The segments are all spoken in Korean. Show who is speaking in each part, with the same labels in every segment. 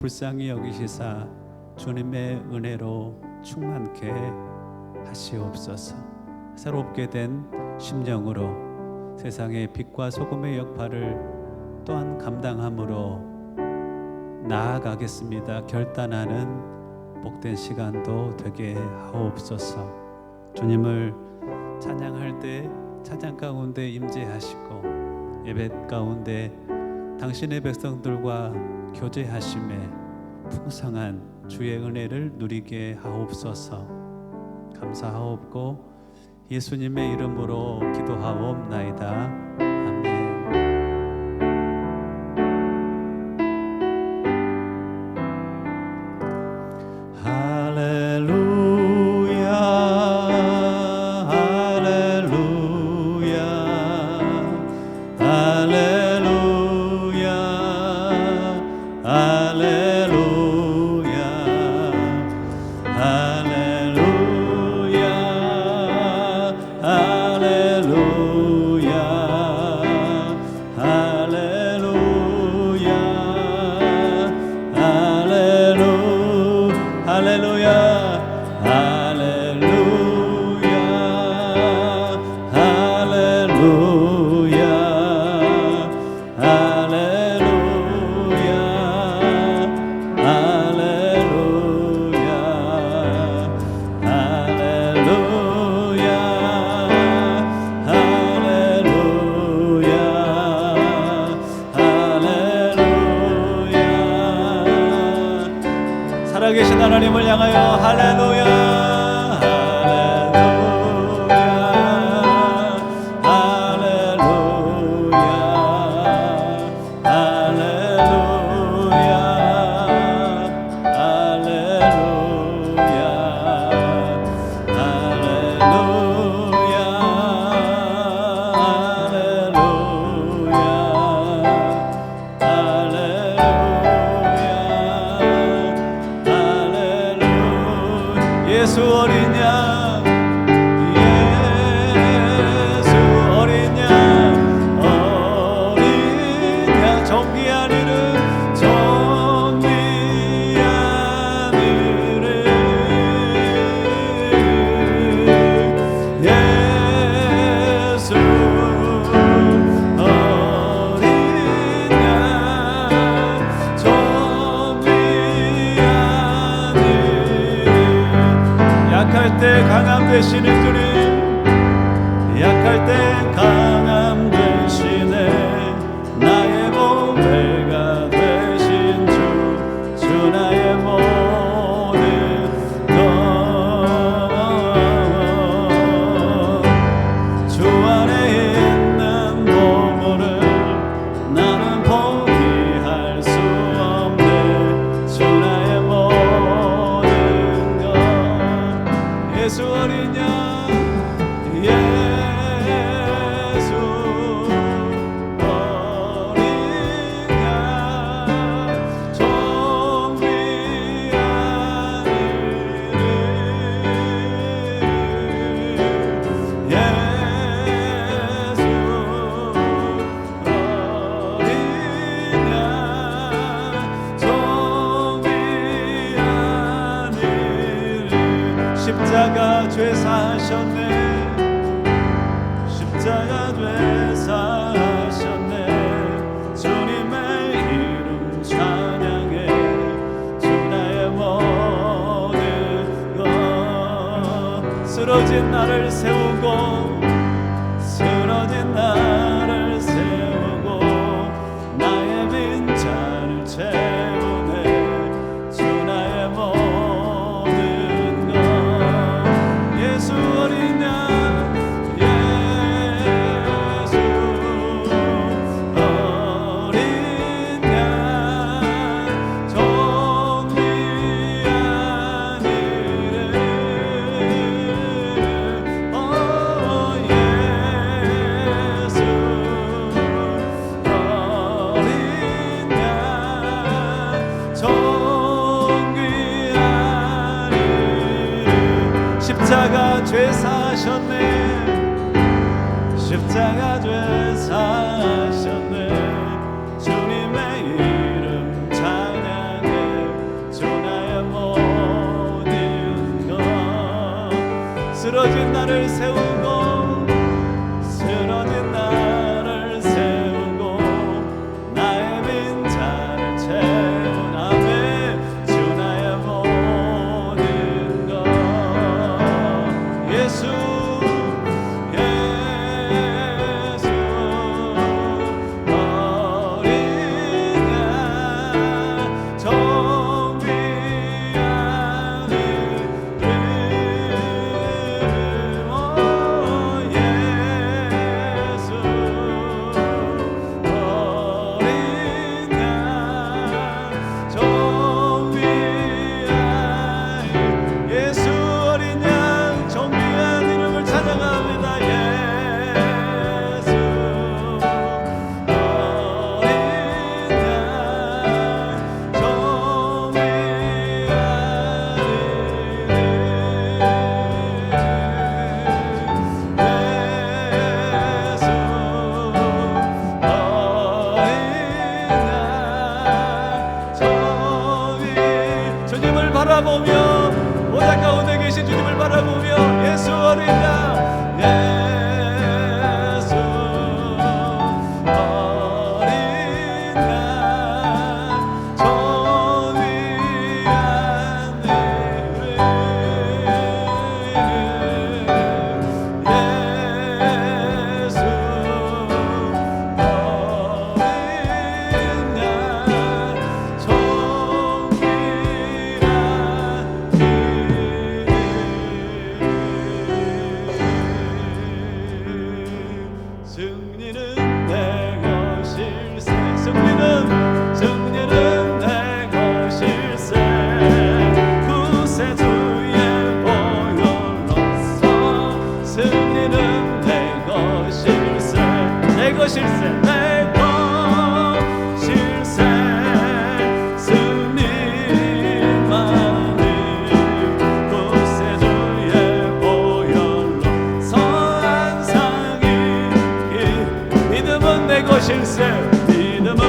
Speaker 1: 불쌍히 여기시사 주님의 은혜로 충만케 하시옵소서. 새롭게 된 심령으로 세상의 빛과 소금의 역할을 또한 감당함으로 나아가겠습니다 결단하는 복된 시간도 되게 하옵소서. 주님을 찬양할 때 찬양 가운데 임재하시고 예배 가운데 당신의 백성들과 교제하심에 풍성한 주의 은혜를 누리게 하옵소서. 감사하옵고 예수님의 이름으로 기도하옵나이다. 아멘. 할렐루야 할렐루야 할렐루야 할렐루야 할렐루야 할렐루야 할렐루야 할렐루야 살아계신 하나님을 향하여 할렐루야 예수 어린 양 예수 어린 양 어린 양 존귀한 이름 존귀한 이름 예수 어린 양 존귀한 약할 때 강함 되시는 주님 약할 때 강함 되시네 나의 보배가 되신 주 나의 모든 것 주 안에 있는 보물을 나는 포기할 수 없네 주 나의 모든 것 예수 어린 양 예수 어린 양 존귀한 이름 예수 어린 양 존귀한 이름 십자가 죄 사하셨네 십자가 죄 사하셨네 주님의 이름 찬양해 주 나의 모든 것 쓰러진 나를 세우고 쓰러진 나를 세우고 나의 빈잔을 채우네 주 나의 모든 것 예수 어린 양 예수 어린 양 존귀한 이름 예수 어린 양 존귀한 이름 십자가 죄 사하셨네 십자가 죄 사하셨네 주님의 이름 찬양해 쓰러진 나를 세우고 쓰러진 나를 세우고 나의 빈자를 채운 아멘 주 나의 모든 것 예수 바라보며 보좌 가운데 계신 주님을 바라보며 예수 어린 양 예수 어린 양 저 위한 이름 예수 어린 양저 승리는 내 것일세 승리는 내 것일세 구세주의 보혈로서 승리는 내 것일세 내 것일세 내 것일세 승리만을 구세주의 보혈로서 항상 믿음은 내 것일세 믿음은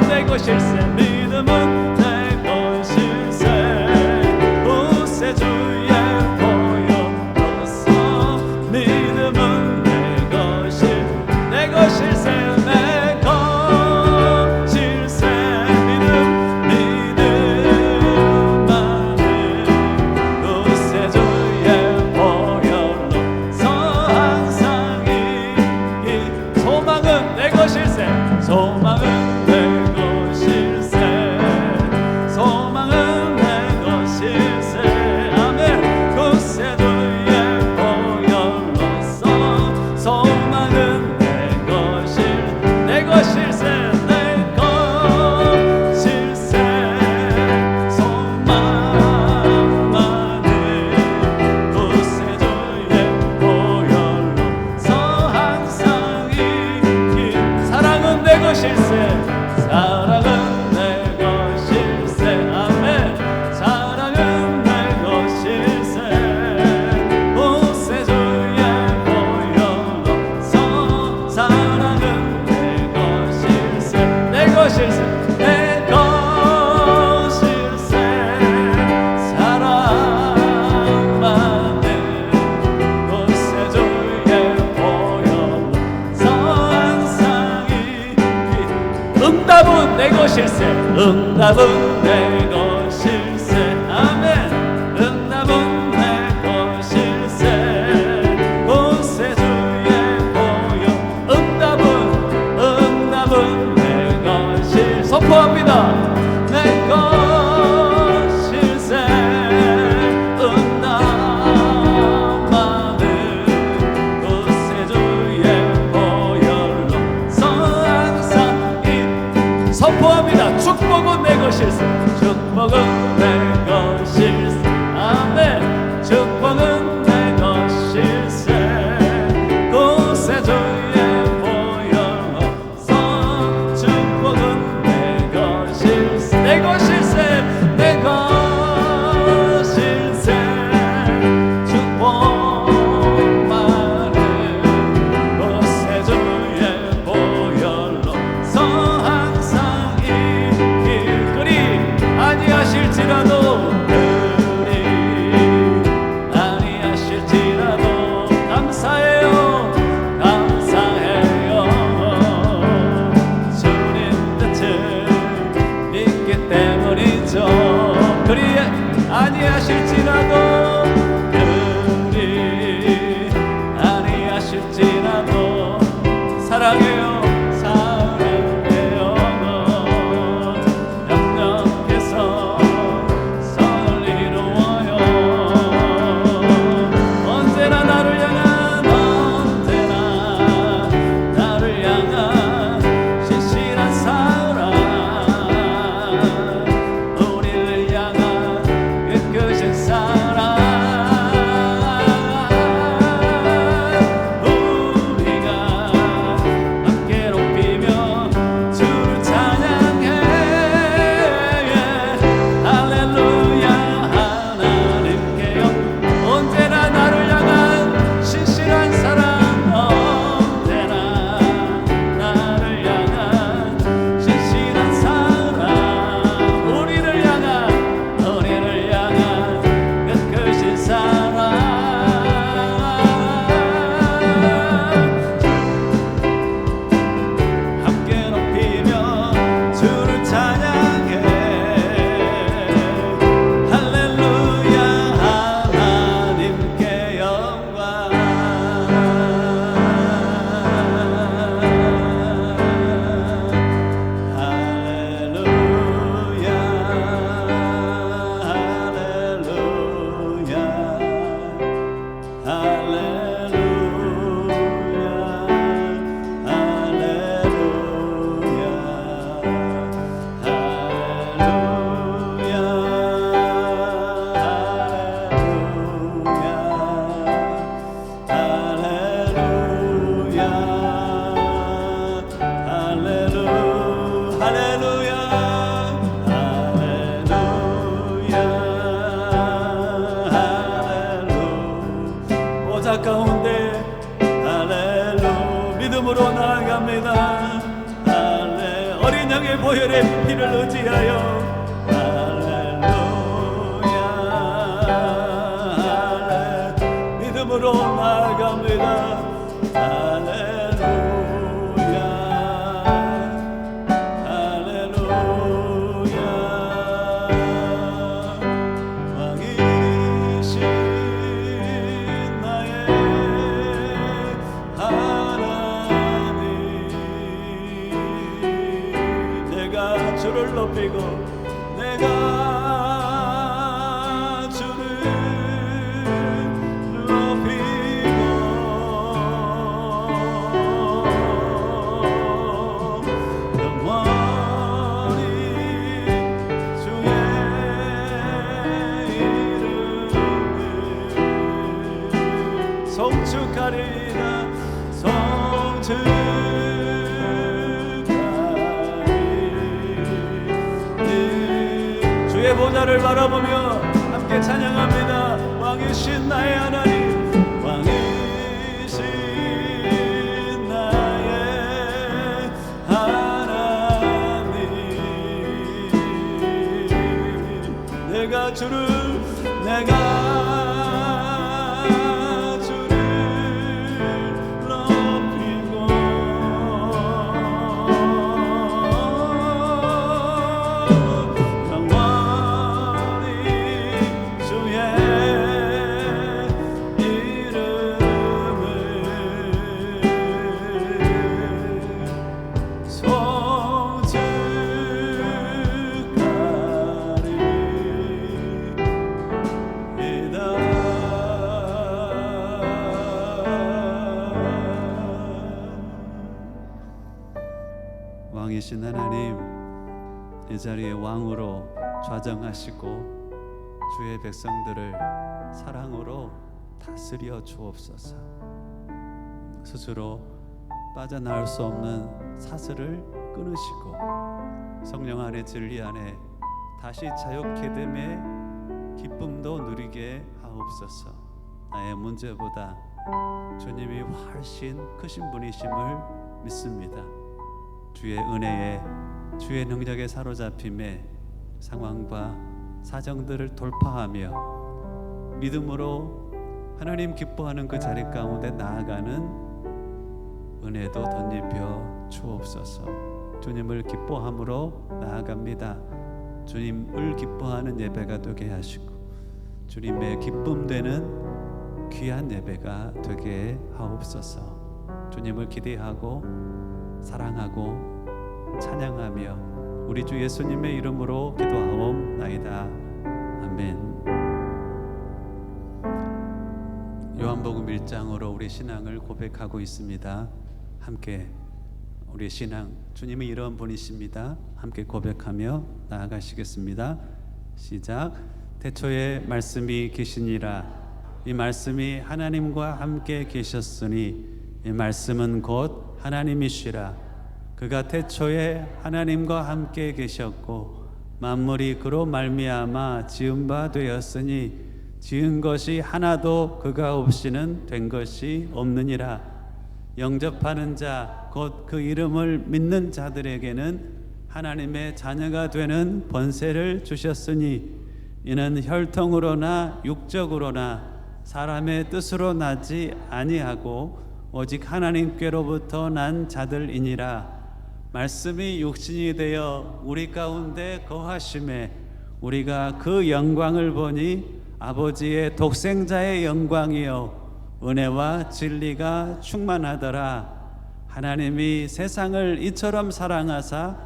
Speaker 1: 내 것일세 믿음은 내 것일세 구세주의 보혈로서 믿음은 내 것일세 내 것일세 믿음만을 구세주의 보혈로서 항상 소망은 내 것일세 소망은 내 것일세 소망은 내 것일세 아멘 구세주의 보혈로서 소망은 내 것일세 내 것일세 소망만을 구세주의 보혈로서 항상 사랑은 내 것일세 사랑은 내 것일세 아멘 사랑은 내 것일세 구세주의 보혈로서 사랑은 내 것일세 내 것일세 내 것일세 사랑만을 구세주의 보혈로서 항상 응답은 내 것일세 응답은 내 것일세 아멘 응답은 내 것일세 구세주의 보혈 응답은 내 것일 선포합니다 내 것일세 응답만을 구세주의 보혈로서 항상 선포합니다 축복은 내 것일세 축복은 내 것일세 아멘 축복은 내 것일세 구세주의 보혈로서 축복은 내 것일세 내 것일세 내 것일세 축복만을 구세주의 보혈로서 항상 아니하실지라도 그리 때문이죠. 그리 아니하실지라도, 그리 아니하실지라도 사랑해요. 가운데 할렐루 믿음으로 나아갑니다. 할렐 어린 양의 보혈의 피를 의지하여 할렐루야 할렐 믿음으로 나아갑니다. 할렐루야 할렐루야 왕이신 주를 높이고 내가 주를 높이고 영원히 주의 이름을 송축하리라 송축 주의 보좌를 바라보며 함께 찬양합니다. 왕이신 나의 하나님 왕이신 나의 하나님 내가 주를 높이고 왕이신 하나님 이 자리에 왕으로 좌정하시고 주의 백성들을 사랑으로 다스려 주옵소서. 스스로 빠져나올 수 없는 사슬을 끊으시고 성령 안에 진리 안에 다시 자유케 됨의 기쁨도 누리게 하옵소서. 나의 문제보다 주님이 훨씬 크신 분이심을 믿습니다. 주의 은혜에 주의 능력에 사로잡힘에 상황과 사정들을 돌파하며 믿음으로 하나님 기뻐하는 그 자리 가운데 나아가는 은혜도 덧입혀 주옵소서. 주님을 기뻐함으로 나아갑니다. 주님을 기뻐하는 예배가 되게 하시고 주님의 기쁨 되는 귀한 예배가 되게 하옵소서. 주님을 기대하고 사랑하고 찬양하며 우리 주 예수님의 이름으로 기도하옵나이다. 아멘. 요한복음 1장으로 우리 신앙을 고백하고 있습니다. 함께 우리 신앙, 주님이 이런 분이십니다. 함께 고백하며 나아가시겠습니다. 시작. 태초에 말씀이 계시니라. 이 말씀이 하나님과 함께 계셨으니 이 말씀은 곧 하나님이시라. 그가 태초에 하나님과 함께 계셨고 만물이 그로 말미암아 지은 바 되었으니 지은 것이 하나도 그가 없이는 된 것이 없느니라. 영접하는 자 곧 그 이름을 믿는 자들에게는 하나님의 자녀가 되는 번세를 주셨으니 이는 혈통으로나 육적으로나 사람의 뜻으로 나지 아니하고 오직 하나님께로부터 난 자들이니라. 말씀이 육신이 되어 우리 가운데 거하심에 우리가 그 영광을 보니 아버지의 독생자의 영광이요 은혜와 진리가 충만하더라. 하나님이 세상을 이처럼 사랑하사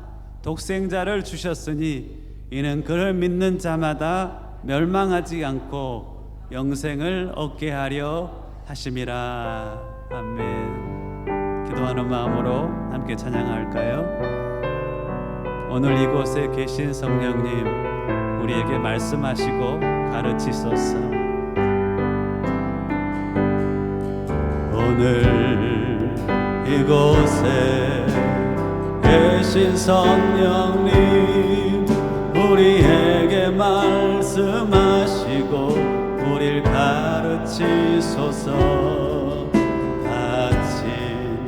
Speaker 1: 독생자를 주셨으니 이는 그를 믿는 자마다 멸망하지 않고 영생을 얻게 하려 하심이라. 아멘. 기도하는 마음으로 함께 찬양할까요? 오늘 이곳에 계신 성령님, 우리에게 말씀하시고 가르치소서. 오늘 이곳에 계신 성령님, 우리에게 말씀하시고 우릴 가르치소서. 닫힌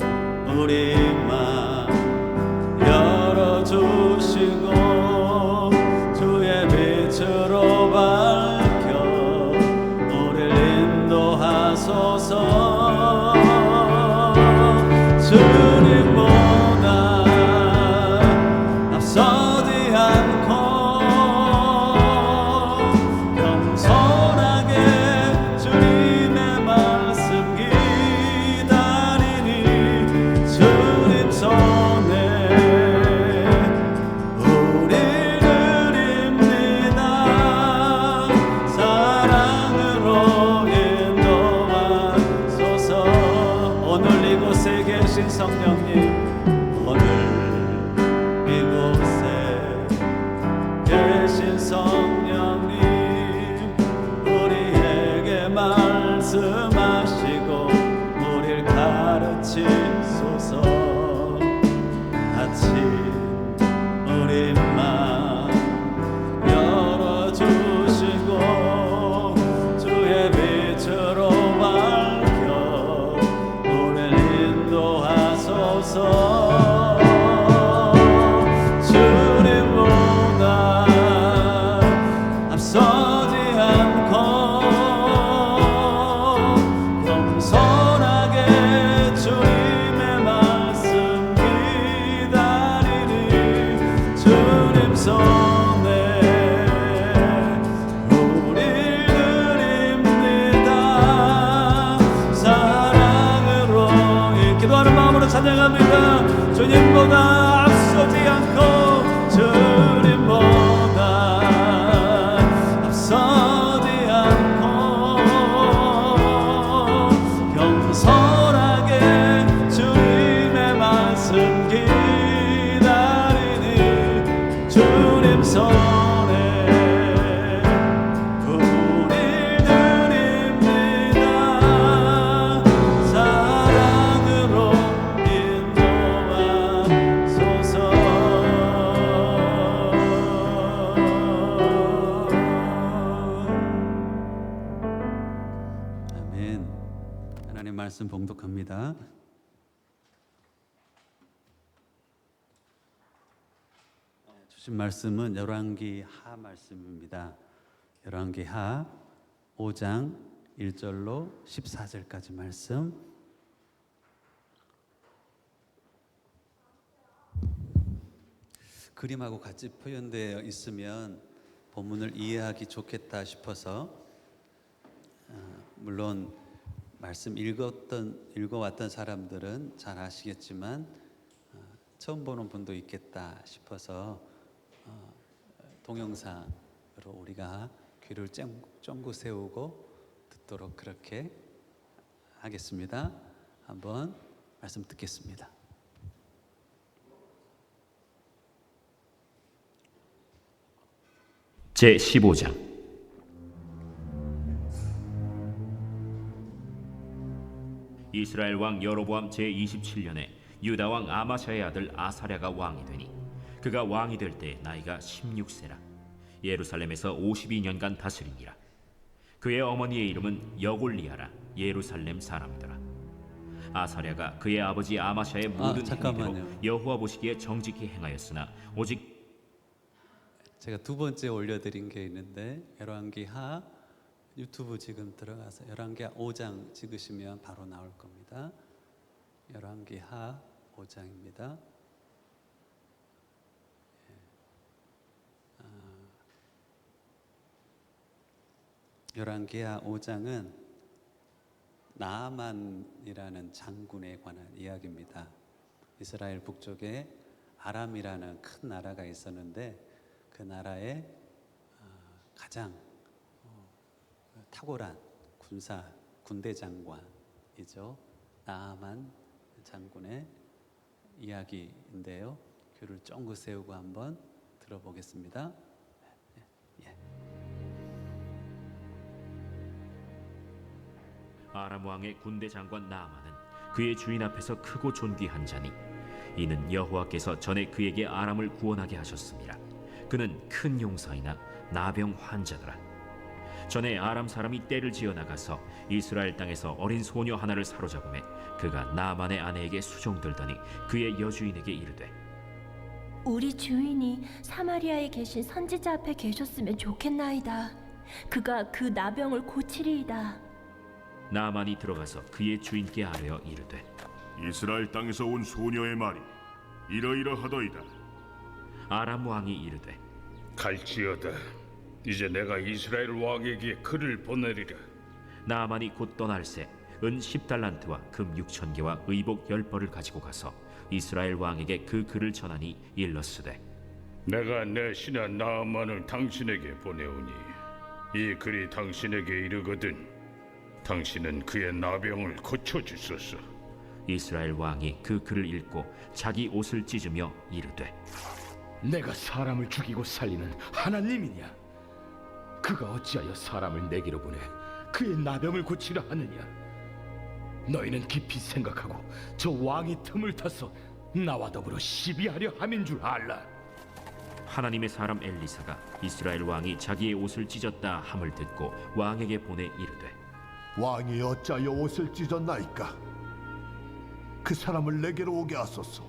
Speaker 1: 우리 맘 열어주시고 주의 빛으로 밝혀 우릴 인도하소서. 주님보다 앞서지 않고 겸손하게 주님의 말씀 기다리니 주님 손에 우리를 입니다. 사랑으로 인도하소서. 오늘 이곳에 계신 성령님, 오늘 이곳에 계신 성령님, 우리에게 말씀하시고 우릴 가르치소서. 닫힌 우리 맘 열어주시고 주의 빛으로 밝혀 우릴 인도하소서. 주님보다 앞서지 않고 겸손하게 주님의 말씀 기다리니 주님 손에 우리를 입니다. 사랑으로 기도하는 마음으로 찬양합니다. 주님보다 앞서지 않고 주님보다 앞서지 않고 겸손하게 주님의 말씀 기다리니 주님 손에 우리를 입니다. 사랑으로 인도하소서. 아멘. 하나님 말씀 봉독합니다. 주신 말씀은 열왕기 하 말씀입니다. 열왕기 하 5장 1절로 14절까지 말씀.
Speaker 2: 그림하고 같이 표현되어 있으면 본문을 이해하기 좋겠다 싶어서 물론 말씀 읽어왔던 사람들은 잘 아시겠지만 처음 보는 분도 있겠다 싶어서 동영상으로 우리가 귀를 쫑긋 세우고 듣도록 그렇게 하겠습니다. 한번 말씀 듣겠습니다.
Speaker 3: 제15장. 이스라엘 왕 여로보암 제27년에 유다 왕 아마샤의 아들 아사랴가 왕이 되니 그가 왕이 될 때 나이가 16세라 예루살렘에서 52년간 다스리니라. 그의 어머니의 이름은 여골리아라 예루살렘 사람이더라. 아사랴가 그의 아버지 아마샤의 모든 행위대로 여호와 보시기에 정직히 행하였으나 오직
Speaker 2: 제가 두 번째 올려드린 게 있는데 열왕기하 유튜브 지금 들어가서 열왕기하 5장 찍으시면 바로 나올 겁니다. 열왕기하 5장입니다. 열왕기하 5장은 나아만이라는 장군에 관한 이야기입니다. 이스라엘 북쪽에 아람이라는 큰 나라가 있었는데 그 나라의 가장 탁월한 군대 장관이죠. 나아만 장군의 이야기인데요. 귀를 쫑긋 세우고 한번 들어보겠습니다.
Speaker 3: 아람 왕의 군대 장관 나아만은 그의 주인 앞에서 크고 존귀한 자니 이는 여호와께서 전에 그에게 아람을 구원하게 하셨습니다. 그는 큰 용사이나 나병 환자더라. 전에 아람 사람이 떼를 지어 나가서 이스라엘 땅에서 어린 소녀 하나를 사로잡음에 그가 나아만의 아내에게 수종들더니 그의 여주인에게 이르되
Speaker 4: 우리 주인이 사마리아에 계신 선지자 앞에 계셨으면 좋겠나이다. 그가 그 나병을 고치리이다.
Speaker 3: 나아만이 들어가서 그의 주인께 아뢰어 이르되
Speaker 5: 이스라엘 땅에서 온 소녀의 말이 이러이러하더이다.
Speaker 3: 아람 왕이 이르되
Speaker 6: 갈지어다. 이제 내가 이스라엘 왕에게 글을 보내리라.
Speaker 3: 나아만이 곧 떠날새 은 10달란트와 금 6,000개와 의복 10벌을 가지고 가서 이스라엘 왕에게 그 글을 전하니 일렀으되
Speaker 6: 내가 내 신하 나아만을 당신에게 보내오니 이 글이 당신에게 이르거든 당신은 그의 나병을 고쳐주소서.
Speaker 3: 이스라엘 왕이 그 글을 읽고 자기 옷을 찢으며 이르되
Speaker 7: 내가 사람을 죽이고 살리는 하나님이냐? 그가 어찌하여 사람을 내게로 보내 그의 나병을 고치려 하느냐? 너희는 깊이 생각하고 저 왕이 틈을 타서 나와 더불어 시비하려 함인 줄 알라.
Speaker 3: 하나님의 사람 엘리사가 이스라엘 왕이 자기의 옷을 찢었다 함을 듣고 왕에게 보내 이르되
Speaker 8: 왕이 어찌하여 옷을 찢었나이까? 그 사람을 내게로 오게 하소서.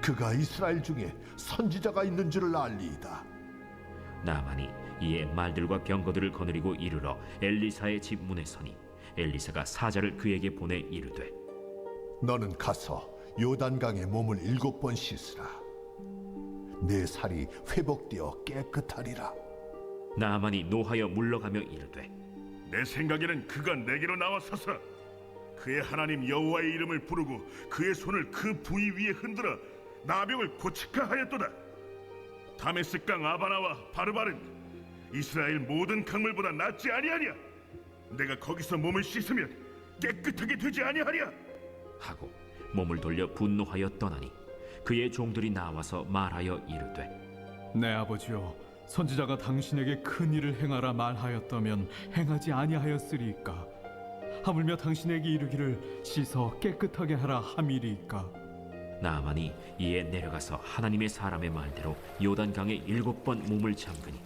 Speaker 8: 그가 이스라엘 중에 선지자가 있는 줄을 알리이다.
Speaker 3: 나아만이 이에 말들과 병거들을 거느리고 이르러 엘리사의 집 문에 서니 엘리사가 사자를 그에게 보내 이르되
Speaker 8: 너는 가서 요단강에 몸을 7번 씻으라. 내 살이 회복되어 깨끗하리라.
Speaker 3: 나아만이 노하여 물러가며 이르되
Speaker 5: 내 생각에는 그가 내게로 나와서서 그의 하나님 여호와의 이름을 부르고 그의 손을 그 부위 위에 흔들어 나병을 고칠까 하였도다. 다메스강 아바나와 바르바른 이스라엘 모든 강물보다 낫지 아니하냐? 내가 거기서 몸을 씻으면 깨끗하게 되지 아니하랴?
Speaker 3: 하고 몸을 돌려 분노하여 떠나니 그의 종들이 나와서 말하여 이르되
Speaker 1: 내 아버지여, 선지자가 당신에게 큰 일을 행하라 말하였다면 행하지 아니하였으리이까? 하물며 당신에게 이르기를 씻어 깨끗하게 하라 함이리이까?
Speaker 3: 나아만이 이에 내려가서 하나님의 사람의 말대로 요단강에 7번 몸을 잠그니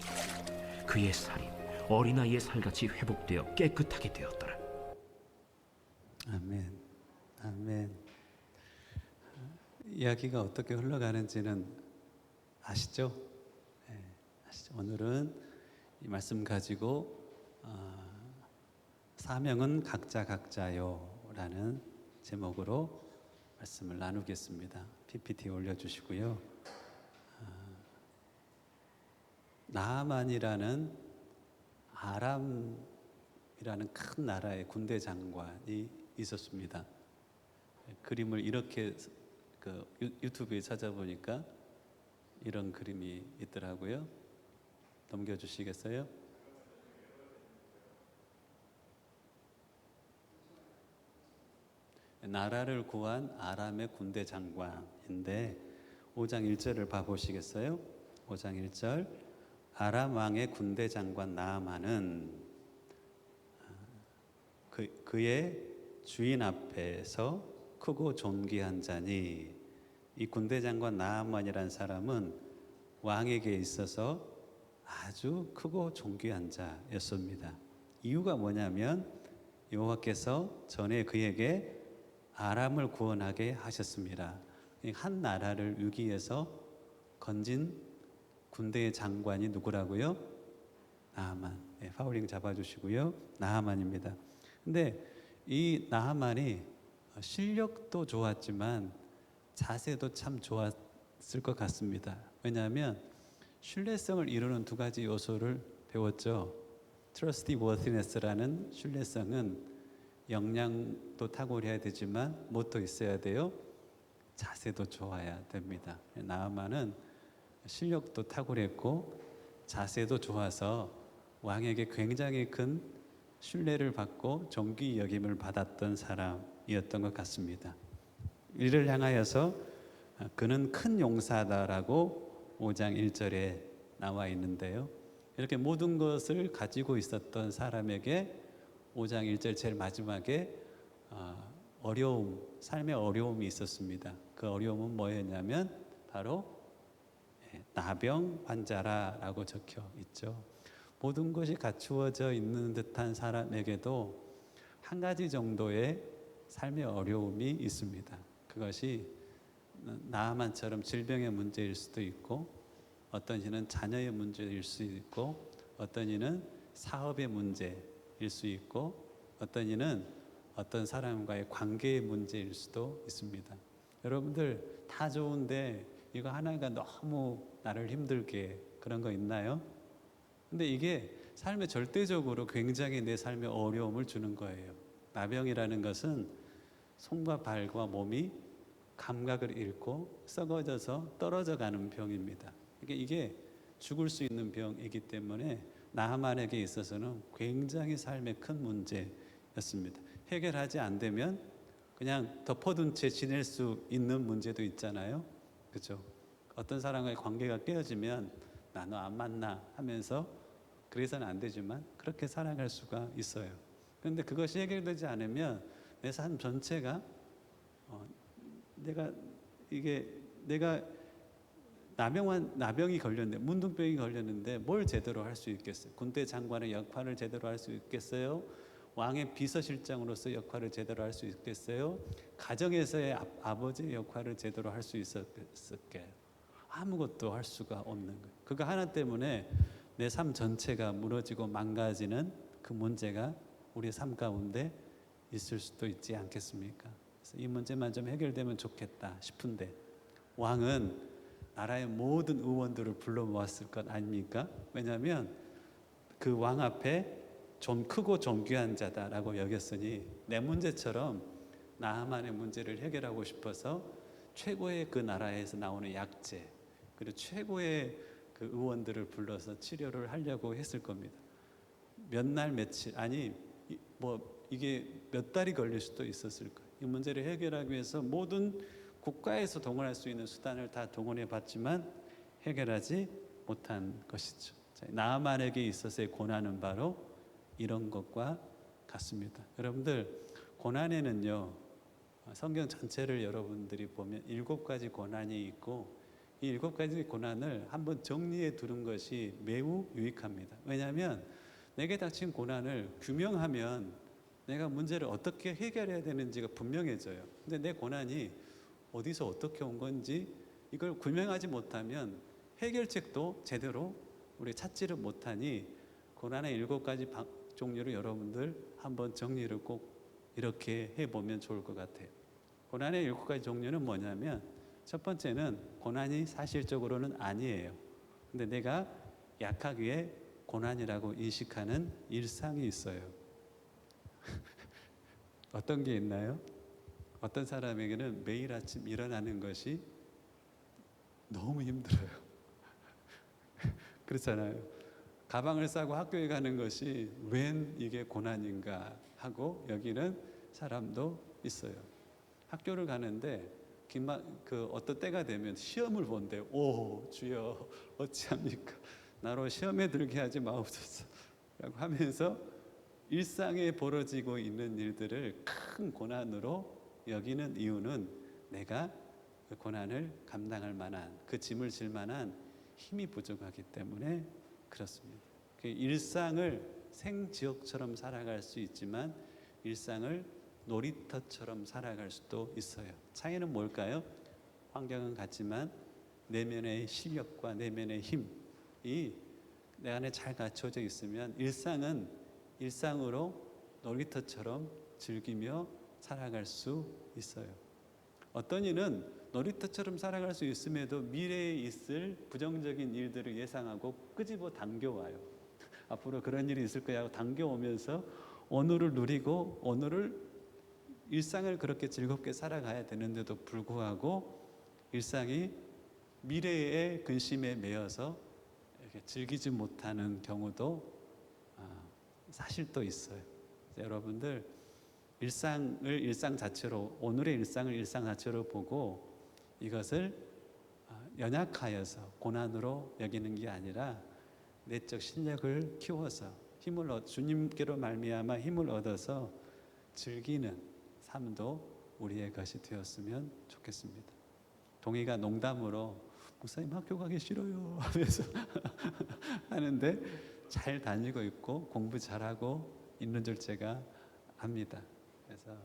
Speaker 3: 그의 살이 어린아이의 살같이 회복되어 깨끗하게 되었더라.
Speaker 2: 아멘. 아멘. 이야기가 어떻게 흘러가는지는 아시죠? 네, 아시죠? 오늘은 이 말씀 가지고 사명은 각자요라는 제목으로 말씀을 나누겠습니다. PPT 올려주시고요. 나아만이라는 아람이라는 큰 나라의 군대 장관이 있었습니다. 그림을 이렇게 유튜브에 찾아보니까 이런 그림이 있더라고요. 넘겨주시겠어요? 나라를 구한 아람의 군대 장관인데 5장 1절을 봐보시겠어요? 5장 1절 아람 왕의 군대 장관 나아만은 그의 주인 앞에서 크고 존귀한 자니. 이 군대 장관 나아만이라는 사람은 왕에게 있어서 아주 크고 존귀한 자였습니다. 이유가 뭐냐면 여호와께서 전에 그에게 아람을 구원하게 하셨습니다. 한 나라를 위기에서 건진 군대의 장관이 누구라고요? 나아만. 네, 파울링 잡아주시고요. 나아만입니다. 근데 이 나아만이 실력도 좋았지만 자세도 참 좋았을 것 같습니다. 왜냐하면 신뢰성을 이루는 두 가지 요소를 배웠죠. trustworthiness라는 신뢰성은 역량도 탁월해야 되지만 무엇도 있어야 돼요? 자세도 좋아야 됩니다. 나아만은 실력도 탁월했고 자세도 좋아서 왕에게 굉장히 큰 신뢰를 받고 존귀 여김을 받았던 사람이었던 것 같습니다. 이를 향하여서 그는 큰 용사다라고 5장 1절에 나와 있는데요. 이렇게 모든 것을 가지고 있었던 사람에게 5장 1절 제일 마지막에 삶의 어려움이 있었습니다. 그 어려움은 뭐였냐면 바로 나병 환자라고 적혀 있죠. 모든 것이 갖추어져 있는 듯한 사람에게도 한 가지 정도의 삶의 어려움이 있습니다. 그것이 나아만처럼 질병의 문제일 수도 있고, 어떤 이는 자녀의 문제일 수 있고, 어떤 이는 사업의 문제일 수 있고, 어떤 이는 어떤 사람과의 관계의 문제일 수도 있습니다. 여러분들 다 좋은데 이거 하나가 너무 나를 힘들게 그런 거 있나요? 근데 이게 삶에 절대적으로 굉장히 내 삶에 어려움을 주는 거예요. 나병이라는 것은 손과 발과 몸이 감각을 잃고 썩어져서 떨어져 가는 병입니다. 이게 죽을 수 있는 병이기 때문에 나아만에게 있어서는 굉장히 삶의 큰 문제였습니다. 해결하지 않으면 그냥 덮어둔 채 지낼 수 있는 문제도 있잖아요. 그렇죠? 어떤 사람과의 관계가 깨어지면 나 너 안 만나 하면서 그래서는 안 되지만 그렇게 살아갈 수가 있어요. 그런데 그것이 해결되지 않으면 내 삶 전체가 내가 나병이 걸렸는데, 문둥병이 걸렸는데 뭘 제대로 할 수 있겠어요? 군대 장관의 역할을 제대로 할 수 있겠어요? 왕의 비서실장으로서 역할을 제대로 할 수 있겠어요? 가정에서의 아버지의 역할을 제대로 할 수 있었을까요? 아무것도 할 수가 없는 거예요. 그거 하나 때문에 내 삶 전체가 무너지고 망가지는 그 문제가 우리 삶 가운데 있을 수도 있지 않겠습니까? 그래서 이 문제만 좀 해결되면 좋겠다 싶은데, 왕은 나라의 모든 의원들을 불러 모았을 것 아닙니까? 왜냐하면 그 왕 앞에 좀 크고 존귀한 자다라고 여겼으니 내 문제처럼 나아만의 문제를 해결하고 싶어서 최고의 그 나라에서 나오는 약재 그리고 최고의 그 의원들을 불러서 치료를 하려고 했을 겁니다. 몇 날 며칠, 아니 이게 몇 달이 걸릴 수도 있었을 거예요. 이 문제를 해결하기 위해서 모든 국가에서 동원할 수 있는 수단을 다 동원해 봤지만 해결하지 못한 것이죠. 나아만에게 있어서의 고난은 바로 이런 것과 같습니다. 여러분들, 고난에는요, 성경 전체를 여러분들이 보면 7가지 고난이 있고, 이 7가지 고난을 한번 정리해 두는 것이 매우 유익합니다. 왜냐하면 내게 닥친 고난을 규명하면 내가 문제를 어떻게 해결해야 되는지가 분명해져요. 근데 내 고난이 어디서 어떻게 온 건지 이걸 규명하지 못하면 해결책도 제대로 우리 찾지를 못하니, 고난의 7가지 종류를 여러분들 한번 정리를 꼭 이렇게 해보면 좋을 것 같아요. 고난의 7가지 종류는 뭐냐면, 첫 번째는 고난이 사실적으로는 아니에요. 근데 내가 약하기에 고난이라고 인식하는 일상이 있어요. 어떤 게 있나요? 어떤 사람에게는 매일 아침 일어나는 것이 너무 힘들어요. 그렇잖아요. 가방을 싸고 학교에 가는 것이 웬 이게 고난인가 하고 여기는 사람도 있어요. 학교를 가는데 어떤 때가 되면 시험을 본대. 오 주여 어찌합니까? 나로 시험에 들게 하지 마옵소서 라고 하면서 일상에 벌어지고 있는 일들을 큰 고난으로 여기는 이유는 내가 그 고난을 감당할 만한, 그 짐을 질 만한 힘이 부족하기 때문에 그렇습니다. 그 일상을 생지옥처럼 살아갈 수 있지만 일상을 놀이터처럼 살아갈 수도 있어요. 차이는 뭘까요? 환경은 같지만 내면의 실력과 내면의 힘이 내 안에 잘 갖춰져 있으면 일상은 일상으로 놀이터처럼 즐기며 살아갈 수 있어요. 어떤 이는 놀이터처럼 살아갈 수 있음에도 미래에 있을 부정적인 일들을 예상하고 끄집어 당겨와요. 앞으로 그런 일이 있을 거야 하고 당겨오면서 오늘을 누리고 일상을 그렇게 즐겁게 살아가야 되는데도 불구하고 일상이 미래의 근심에 매여서 이렇게 즐기지 못하는 경우도 사실 또 있어요. 여러분들 일상을 일상 자체로, 오늘의 일상을 일상 자체로 보고 이것을 연약하여서 고난으로 여기는 게 아니라 내적 실력을 키워서 주님께로 말미암아 힘을 얻어서 즐기는 삶도 우리의 것이 되었으면 좋겠습니다. 동희가 농담으로 목사님 학교 가기 싫어요 하면서 하는데 잘 다니고 있고 공부 잘하고 있는 줄 제가 압니다. 그래서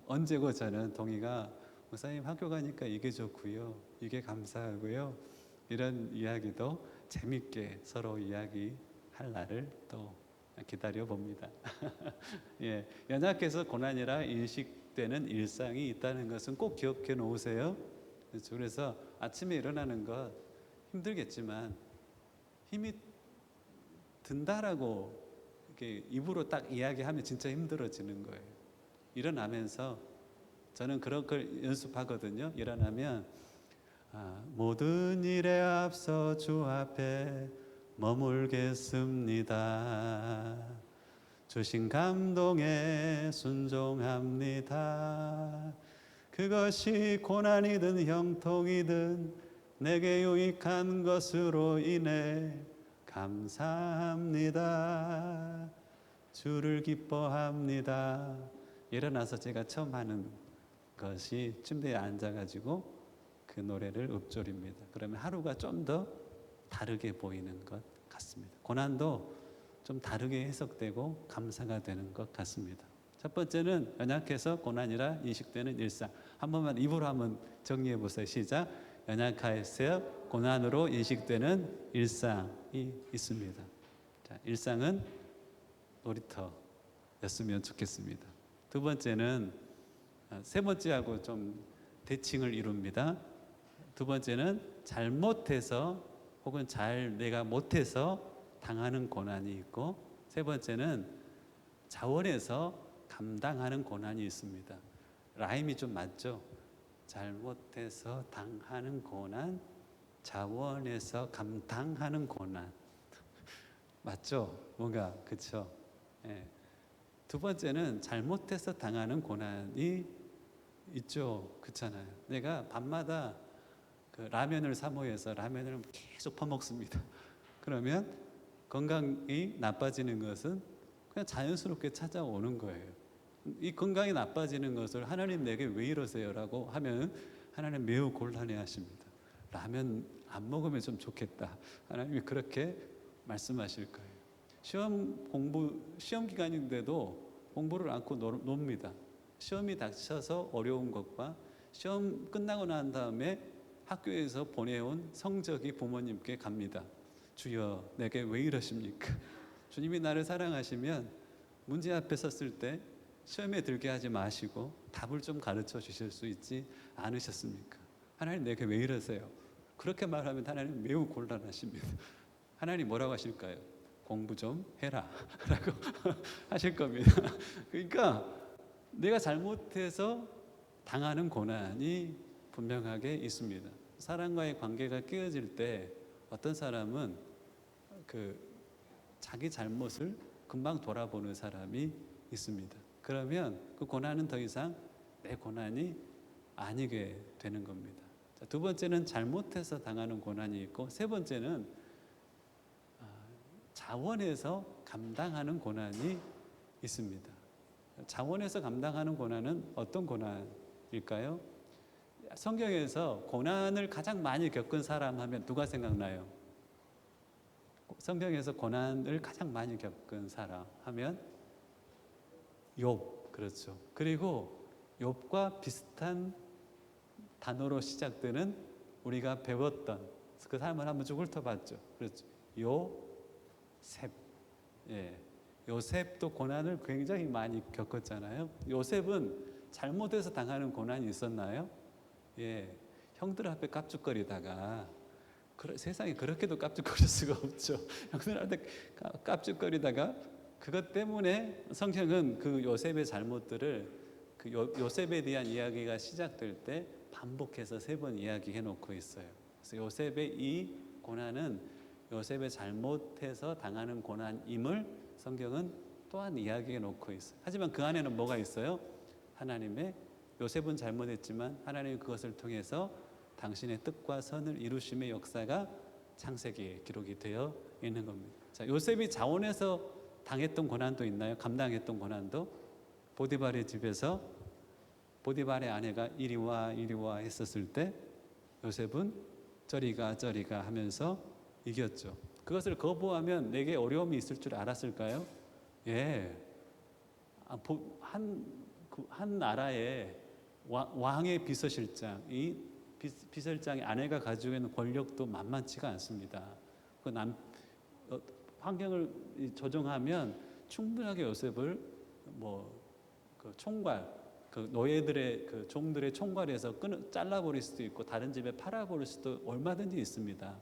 Speaker 2: 언제고 저는 동희가 목사님 학교 가니까 이게 좋고요, 이게 감사하고요, 이런 이야기도 재밌게 서로 이야기할 날을 또 기다려 봅니다. 예, 연약해서 고난이라 인식되는 일상이 있다는 것은 꼭 기억해 놓으세요. 그래서 아침에 일어나는 것 힘들겠지만 힘이 든다라고 이렇게 입으로 딱 이야기하면 진짜 힘들어지는 거예요. 일어나면서 저는 그런 걸 연습하거든요. 일어나면 모든 일에 앞서 주 앞에 머물겠습니다. 주신 감동에 순종합니다. 그것이 고난이든 형통이든 내게 유익한 것으로 인해 감사합니다. 주를 기뻐합니다. 일어나서 제가 처음 하는 것이 침대에 앉아가지고 그 노래를 읊조립니다. 그러면 하루가 좀 더 다르게 보이는 것 같습니다. 고난도 좀 다르게 해석되고 감사가 되는 것 같습니다. 첫 번째는 연약해서 고난이라 인식되는 일상. 한 번만 입으로 한번 정리해 보세요. 시작. 연약하여서 고난으로 인식되는 일상이 있습니다. 자, 일상은 놀이터였으면 좋겠습니다. 두 번째는 세 번째하고 좀 대칭을 이룹니다. 두 번째는 잘못해서 혹은 내가 못해서 당하는 고난이 있고, 세 번째는 자원해서 감당하는 고난이 있습니다. 라임이 좀 맞죠? 잘못해서 당하는 고난, 자원해서 감당하는 고난. 맞죠? 뭔가 그렇죠? 예. 두 번째는 잘못해서 당하는 고난이 있죠. 그렇잖아요. 내가 밤마다 그 라면을 사 모여서 라면을 계속 퍼먹습니다. 그러면 건강이 나빠지는 것은 그냥 자연스럽게 찾아오는 거예요. 이 건강이 나빠지는 것을 하나님 내게 왜 이러세요? 라고 하면 하나님 매우 곤란해 하십니다. 라면 안 먹으면 좀 좋겠다. 하나님이 그렇게 말씀하실 거예요. 시험 기간인데도 공부를 않고 놉니다. 시험이 닥쳐서 어려운 것과 시험 끝나고 난 다음에 학교에서 보내온 성적이 부모님께 갑니다. 주여, 내게 왜 이러십니까? 주님이 나를 사랑하시면 문제 앞에 섰을 때 시험에 들게 하지 마시고 답을 좀 가르쳐 주실 수 있지 않으셨습니까? 하나님 내게 왜 이러세요? 그렇게 말하면 하나님 매우 곤란하십니다. 하나님 뭐라고 하실까요? 공부 좀 해라 라고 하실 겁니다. 그러니까 내가 잘못해서 당하는 고난이 분명하게 있습니다. 사람과의 관계가 깨어질 때 어떤 사람은 자기 잘못을 금방 돌아보는 사람이 있습니다. 그러면 그 고난은 더 이상 내 고난이 아니게 되는 겁니다. 자, 두 번째는 잘못해서 당하는 고난이 있고, 세 번째는 자원해서 감당하는 고난이 있습니다. 자원해서 감당하는 고난은 어떤 고난일까요? 성경에서 고난을 가장 많이 겪은 사람 하면 누가 생각나요? 성경에서 고난을 가장 많이 겪은 사람 하면 욥, 그렇죠. 그리고 욥과 비슷한 단어로 시작되는 우리가 배웠던 그 사람을 한번 쭉 훑어봤죠. 그렇죠. 요셉. 예. 요셉도 고난을 굉장히 많이 겪었잖아요. 요셉은 잘못해서 당하는 고난이 있었나요? 예. 형들 앞에 깝죽거리다가 세상에 그렇게도 깝죽거릴 수가 없죠. 형들한테 깝죽거리다가 그것 때문에 성경은 그 요셉의 잘못들을 요셉에 대한 이야기가 시작될 때 반복해서 3번 이야기해 놓고 있어요. 그래서 요셉의 이 고난은 요셉의 잘못해서 당하는 고난임을 성경은 또한 이야기해 놓고 있어요. 하지만 그 안에는 뭐가 있어요? 하나님의 요셉은 잘못했지만 하나님이 그것을 통해서 당신의 뜻과 선을 이루심의 역사가 창세기에 기록이 되어 있는 겁니다. 자, 요셉이 자원해서 당했던 고난도 있나요? 감당했던 고난도? 보디발의 집에서 보디발의 아내가 이리 와 했었을 때 요셉은 저리 가 하면서 이겼죠. 그것을 거부하면 내게 어려움이 있을 줄 알았을까요? 예. 한 나라의 왕의 비서실장, 이 비서실장의 아내가 가지고 있는 권력도 만만치가 않습니다. 환경을 조정하면 충분하게 요셉을 총괄, 노예들의 종들의 총괄해서 잘라버릴 수도 있고 다른 집에 팔아버릴 수도 얼마든지 있습니다.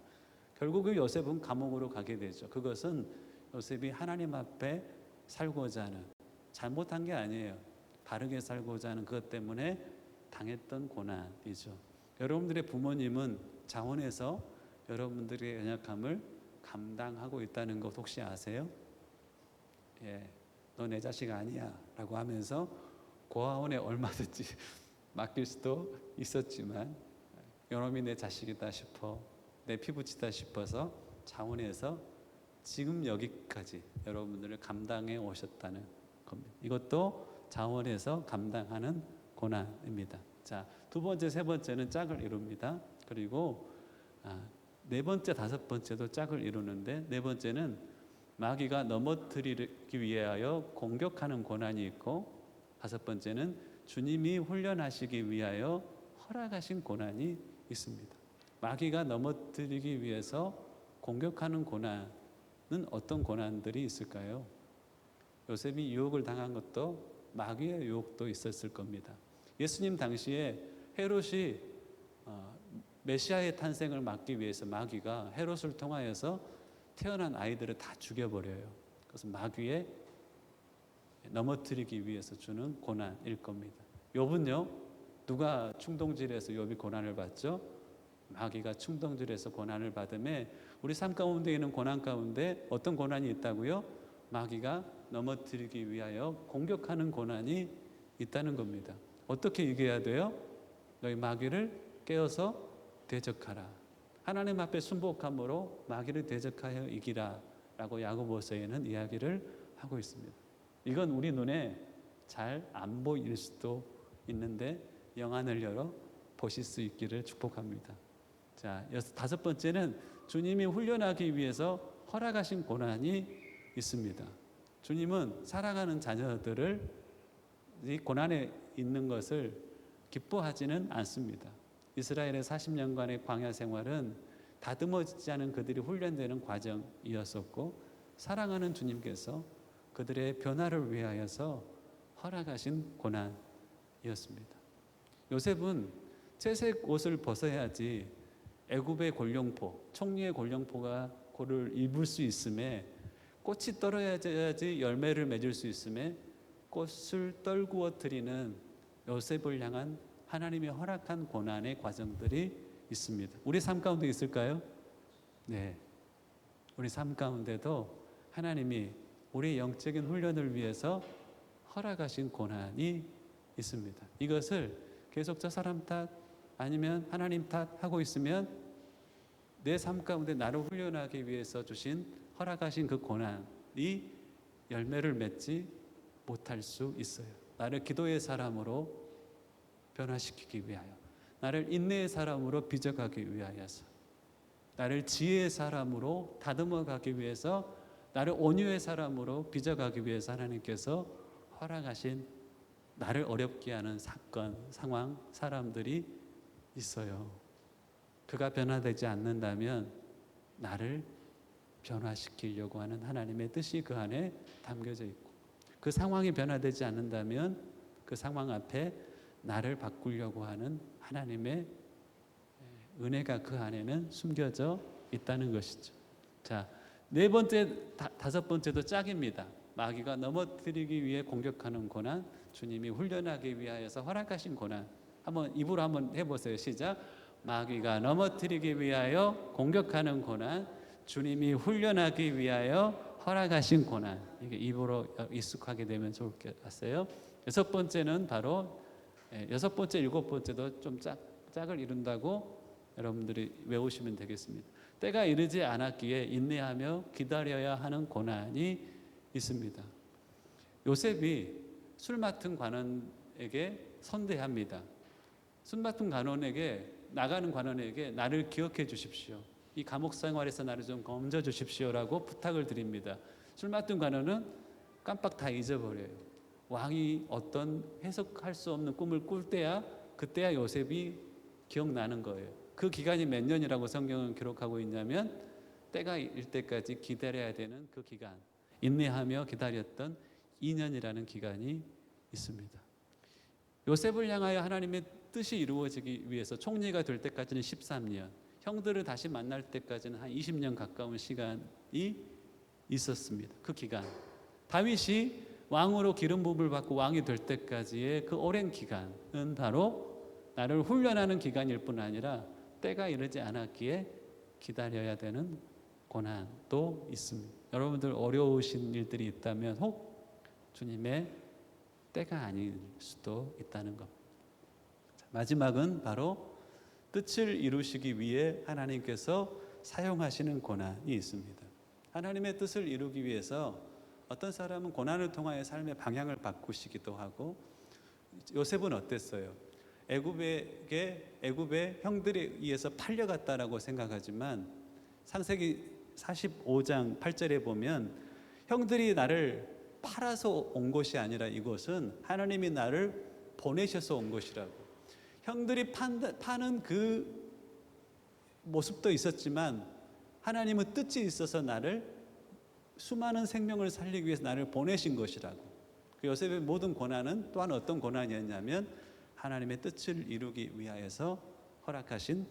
Speaker 2: 결국 요셉은 감옥으로 가게 되죠. 그것은 요셉이 하나님 앞에 살고자 하는, 잘못한 게 아니에요. 바르게 살고자 하는 그것 때문에 당했던 고난이죠. 여러분들의 부모님은 자원해서 여러분들의 연약함을 감당하고 있다는 것 혹시 아세요? 예, 너 내 자식 아니야 라고 하면서 고아원에 얼마든지 맡길 수도 있었지만 요놈이 내 자식이다 싶어, 내 피부치다 싶어서 자원해서 지금 여기까지 여러분들을 감당해 오셨다는 겁니다. 이것도 자원해서 감당하는 고난입니다. 자, 두 번째, 세 번째는 짝을 이룹니다. 그리고 네 번째, 다섯 번째도 짝을 이루는데, 네 번째는 마귀가 넘어뜨리기 위하여 공격하는 고난이 있고, 다섯 번째는 주님이 훈련하시기 위하여 허락하신 고난이 있습니다. 마귀가 넘어뜨리기 위해서 공격하는 고난은 어떤 고난들이 있을까요? 요셉이 유혹을 당한 것도 마귀의 유혹도 있었을 겁니다. 예수님 당시에 헤롯이 메시아의 탄생을 막기 위해서 마귀가 헤롯을 통하여서 태어난 아이들을 다 죽여버려요. 그것은 마귀의 넘어뜨리기 위해서 주는 고난일 겁니다. 욥은요, 누가 충동질해서 욥이 고난을 받죠? 마귀가 충동질해서 고난을 받음에 우리 삶 가운데 있는 고난 가운데 어떤 고난이 있다고요? 마귀가 넘어뜨리기 위하여 공격하는 고난이 있다는 겁니다. 어떻게 이겨야 돼요? 너희 마귀를 깨어서 대적하라. 하나님 앞에 순복함으로 마귀를 대적하여 이기라 라고 야고보서에는 이야기를 하고 있습니다. 이건 우리 눈에 잘 안 보일 수도 있는데 영안을 열어 보실 수 있기를 축복합니다. 자, 다섯 번째는 주님이 훈련하기 위해서 허락하신 고난이 있습니다. 주님은 사랑하는 자녀들을 이 고난에 있는 것을 기뻐하지는 않습니다. 이스라엘의 40년간의 광야 생활은 다듬어지지 않은 그들이 훈련되는 과정이었었고, 사랑하는 주님께서 그들의 변화를 위하여서 허락하신 고난이었습니다. 요셉은 채색 옷을 벗어야지 애굽의 골룡포, 총리의 골룡포가 고를 입을 수 있음에 꽃이 떨어야지 열매를 맺을 수 있음에 꽃을 떨구어 드리는 요셉을 향한 하나님의 허락한 고난의 과정들이 있습니다. 우리 삶 가운데 있을까요? 네. 우리 삶 가운데도 하나님이 우리 영적인 훈련을 위해서 허락하신 고난이 있습니다. 이것을 계속 저 사람 탓 아니면 하나님 탓 하고 있으면 내 삶 가운데 나를 훈련하기 위해서 주신 허락하신 그 고난이 열매를 맺지 못할 수 있어요. 나를 기도의 사람으로 변화시키기 위하여, 나를 인내의 사람으로 빚어가기 위하여서, 나를 지혜의 사람으로 다듬어 가기 위해서, 나를 온유의 사람으로 빚어가기 위해서 하나님께서 허락하신 나를 어렵게 하는 사건, 상황, 사람들이 있어요. 그가 변화되지 않는다면 나를 변화시키려고 하는 하나님의 뜻이 그 안에 담겨져 있고, 그 상황이 변화되지 않는다면 그 상황 앞에 나를 바꾸려고 하는 하나님의 은혜가 그 안에는 숨겨져 있다는 것이죠. 자, 네 번째, 다섯 번째도 짝입니다. 마귀가 넘어뜨리기 위해 공격하는 고난, 주님이 훈련하기 위하여서 허락하신 고난. 한번 입으로 한번 해보세요. 시작. 마귀가 넘어뜨리기 위하여 공격하는 고난, 주님이 훈련하기 위하여 허락하신 고난. 이게 입으로 익숙하게 되면 좋을 것 같아요. 여섯 번째는 바로 여섯 번째, 일곱 번째도 좀 짝을 이룬다고 여러분들이 외우시면 되겠습니다. 때가 이르지 않았기에 인내하며 기다려야 하는 고난이 있습니다. 요셉이 술 맡은 관원에게 선대합니다. 술 맡은 관원에게, 나가는 관원에게 나를 기억해 주십시오. 이 감옥 생활에서 나를 좀 건져 주십시오라고 부탁을 드립니다. 술 맡은 관원은 깜빡 다 잊어버려요. 왕이 어떤 해석할 수 없는 꿈을 꿀 때야, 그때야 요셉이 기억나는 거예요. 그 기간이 몇 년이라고 성경은 기록하고 있냐면 때가 일 때까지 기다려야 되는 그 기간, 인내하며 기다렸던 2년이라는 기간이 있습니다. 요셉을 향하여 하나님의 뜻이 이루어지기 위해서 총리가 될 때까지는 13년, 형들을 다시 만날 때까지는 한 20년 가까운 시간이 있었습니다. 그 기간, 다윗이 왕으로 기름 부음을 받고 왕이 될 때까지의 그 오랜 기간은 바로 나를 훈련하는 기간일 뿐 아니라 때가 이르지 않았기에 기다려야 되는 고난도 있습니다. 여러분들 어려우신 일들이 있다면 혹 주님의 때가 아닐 수도 있다는 것. 마지막은 바로 뜻을 이루시기 위해 하나님께서 사용하시는 고난이 있습니다. 하나님의 뜻을 이루기 위해서 어떤 사람은 고난을 통하여 삶의 방향을 바꾸시기도 하고, 요셉은 어땠어요? 애굽의 형들에 의해서 팔려갔다라고 생각하지만 창세기 45장 8절에 보면 형들이 나를 팔아서 온 것이 아니라 이곳은 하나님이 나를 보내셔서 온 것이라고. 형들이 파는 그 모습도 있었지만 하나님은 뜻이 있어서 나를 수많은 생명을 살리기 위해서 나를 보내신 것이라고. 그 요셉의 모든 고난은 또한 어떤 고난이었냐면 하나님의 뜻을 이루기 위하여서 허락하신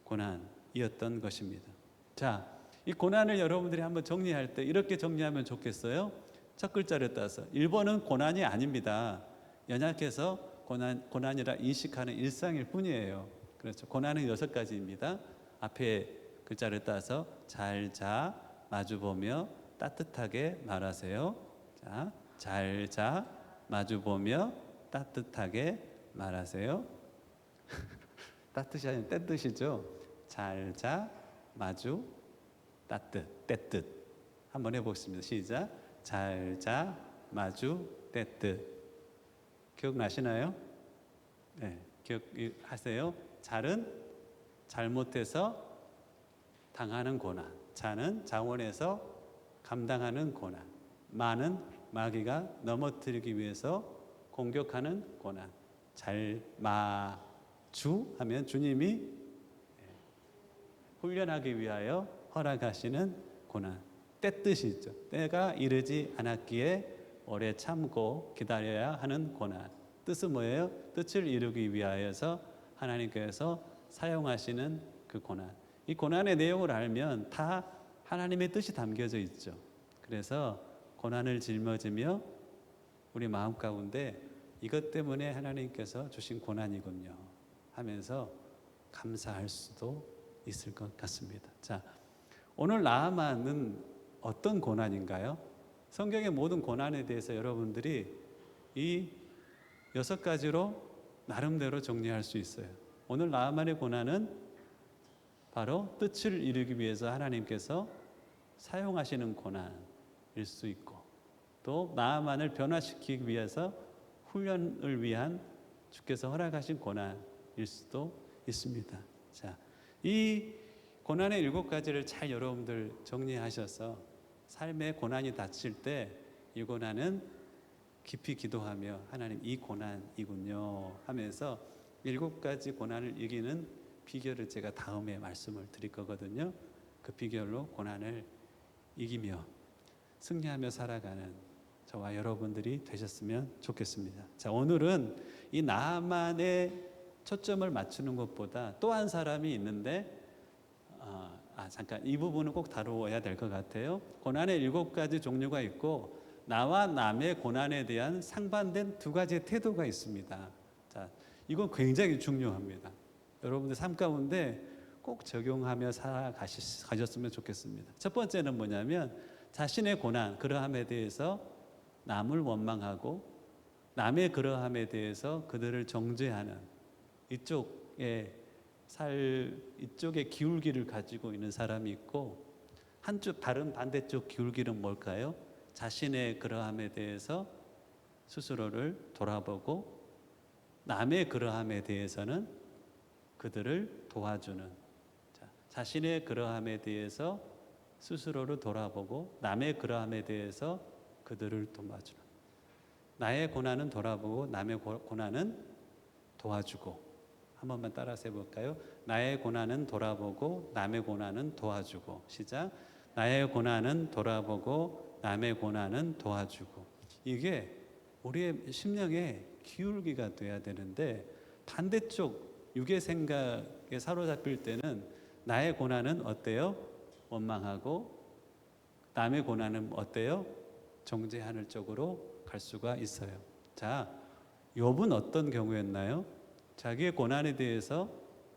Speaker 2: 고난이었던 것입니다. 자, 이 고난을 여러분들이 한번 정리할 때 이렇게 정리하면 좋겠어요. 첫 글자를 따서 1번은 고난이 아닙니다. 연약해서 고난이라 인식하는 일상일 뿐이에요. 그렇죠. 고난은 6가지입니다. 앞에 글자를 따서 잘 자, 마주보며 따뜻하게 말하세요. 자, 잘 자, 마주보며 따뜻하게 말하세요. 따뜻이 아니라 떼뜻이죠. 잘 자, 마주, 따뜻, 떼뜻. 한번 해보겠습니다. 시작. 잘 자, 마주, 떼뜻. 기억나시나요? 네, 기억하세요. 잘은 잘못해서 당하는 고난, 자는 자원해서 감당하는 고난, 마는 마귀가 넘어뜨리기 위해서 공격하는 고난. 잘 마주 하면 주님이 훈련하기 위하여 허락하시는 고난. 때뜻이 있죠. 때가 이르지 않았기에 오래 참고 기다려야 하는 고난. 뜻은 뭐예요? 뜻을 이루기 위하여서 하나님께서 사용하시는 그 고난. 이 고난의 내용을 알면 다 하나님의 뜻이 담겨져 있죠. 그래서 고난을 짊어지며 우리 마음 가운데 이것 때문에 하나님께서 주신 고난이군요 하면서 감사할 수도 있을 것 같습니다. 자, 오늘 나아만은 어떤 고난인가요? 성경의 모든 고난에 대해서 여러분들이 이 6가지로 나름대로 정리할 수 있어요. 오늘 나아만의 고난은 바로 뜻을 이루기 위해서 하나님께서 사용하시는 고난일 수 있고, 또 나아만을 변화시키기 위해서 훈련을 위한 주께서 허락하신 고난일 수도 있습니다. 자, 이 고난의 7가지를 잘 여러분들 정리하셔서 삶의 고난이 닥칠 때 이 고난은 깊이 기도하며 하나님 이 고난이군요 하면서 7가지 고난을 이기는 비결을 제가 다음에 말씀을 드릴 거거든요. 그 비결로 고난을 이기며 승리하며 살아가는 저와 여러분들이 되셨으면 좋겠습니다. 자, 오늘은 이 나아만의 초점을 맞추는 것보다 또 한 사람이 있는데 잠깐 이 부분은 꼭 다루어야 될 것 같아요. 고난의 7가지 종류가 있고 나와 남의 고난에 대한 상반된 2가지의 태도가 있습니다. 자, 이건 굉장히 중요합니다. 여러분들 삶 가운데 꼭 적용하며 살아가셨으면 좋겠습니다. 첫 번째는 뭐냐면 자신의 고난, 그러함에 대해서 남을 원망하고 남의 그러함에 대해서 그들을 정죄하는 이쪽의 기울기를 가지고 있는 사람이 있고, 한쪽 다른 반대쪽 기울기는 뭘까요? 자신의 그러함에 대해서 스스로를 돌아보고 남의 그러함에 대해서는 그들을 도와주는, 자신의 그러함에 대해서 스스로를 돌아보고 남의 그러함에 대해서 그들을 도와주는, 나의 고난은 돌아보고 남의 고난은 도와주고. 한 번만 따라서 해볼까요? 나의 고난은 돌아보고 남의 고난은 도와주고. 시작. 나의 고난은 돌아보고 남의 고난은 도와주고. 이게 우리의 심령의 기울기가 돼야 되는데, 반대쪽 육의 생각에 사로잡힐 때는 나의 고난은 어때요? 원망하고 남의 고난은 어때요? 정죄하는 쪽으로 갈 수가 있어요. 자, 욥은 어떤 경우였나요? 자기의 고난에 대해서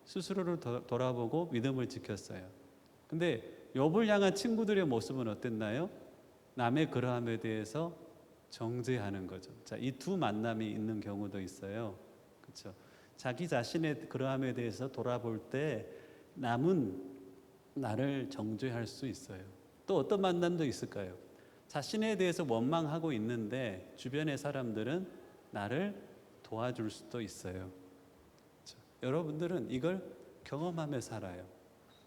Speaker 2: 스스로를 돌아보고 믿음을 지켰어요. 근데 욥을 향한 친구들의 모습은 어땠나요? 남의 그러함에 대해서 정죄하는 거죠. 자, 이 두 만남이 있는 경우도 있어요. 그렇죠? 자기 자신의 그러함에 대해서 돌아볼 때 남은 나를 정죄할 수 있어요. 또 어떤 만남도 있을까요? 자신에 대해서 원망하고 있는데 주변의 사람들은 나를 도와줄 수도 있어요. 그렇죠? 여러분들은 이걸 경험하며 살아요.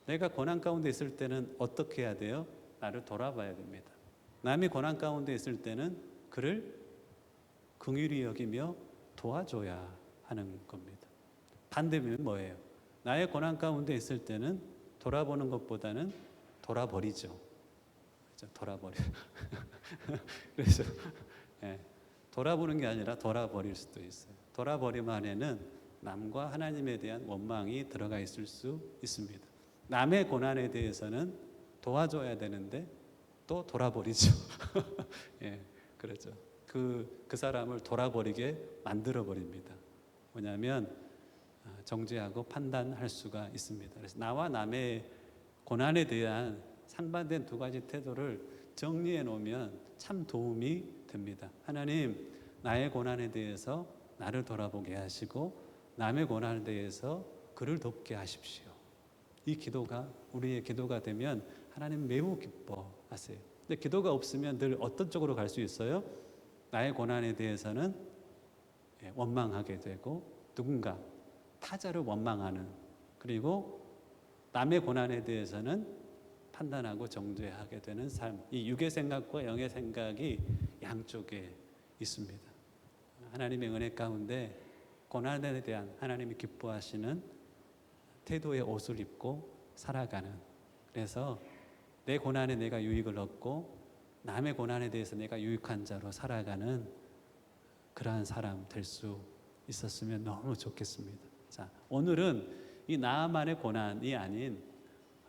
Speaker 2: 내가 고난 가운데 있을 때는 어떻게 해야 돼요? 나를 돌아봐야 됩니다. 남이 고난 가운데 있을 때는 그를 긍휼히 여기며 도와줘야 하는 겁니다. 반대면 뭐예요? 나의 고난 가운데 있을 때는 돌아보는 것보다는 돌아버리죠. 그렇죠? 돌아버려. 그래서 돌아보는 게 아니라 돌아버릴 수도 있어요. 돌아버림 안에는 남과 하나님에 대한 원망이 들어가 있을 수 있습니다. 남의 고난에 대해서는 도와줘야 되는데 또 돌아버리죠. 그렇죠. 그 사람을 돌아버리게 만들어 버립니다. 뭐냐면 정죄하고 판단할 수가 있습니다. 그래서 나와 남의 고난에 대한 상반된 2가지 태도를 정리해 놓으면 참 도움이 됩니다. 하나님, 나의 고난에 대해서 나를 돌아보게 하시고 남의 고난에 대해서 그를 돕게 하십시오. 이 기도가 우리의 기도가 되면 하나님 매우 기뻐하세요. 근데 기도가 없으면 늘 어떤 쪽으로 갈 수 있어요? 나의 고난에 대해서는 원망하게 되고, 누군가 타자를 원망하는, 그리고 남의 고난에 대해서는 판단하고 정죄하게 되는 삶. 이 육의 생각과 영의 생각이 양쪽에 있습니다. 하나님의 은혜 가운데 고난에 대한 하나님이 기뻐하시는 태도의 옷을 입고 살아가는, 그래서 내 고난에 내가 유익을 얻고 남의 고난에 대해서 내가 유익한 자로 살아가는 그러한 사람 될 수 있었으면 너무 좋겠습니다. 자, 오늘은 이 나아만의 고난이 아닌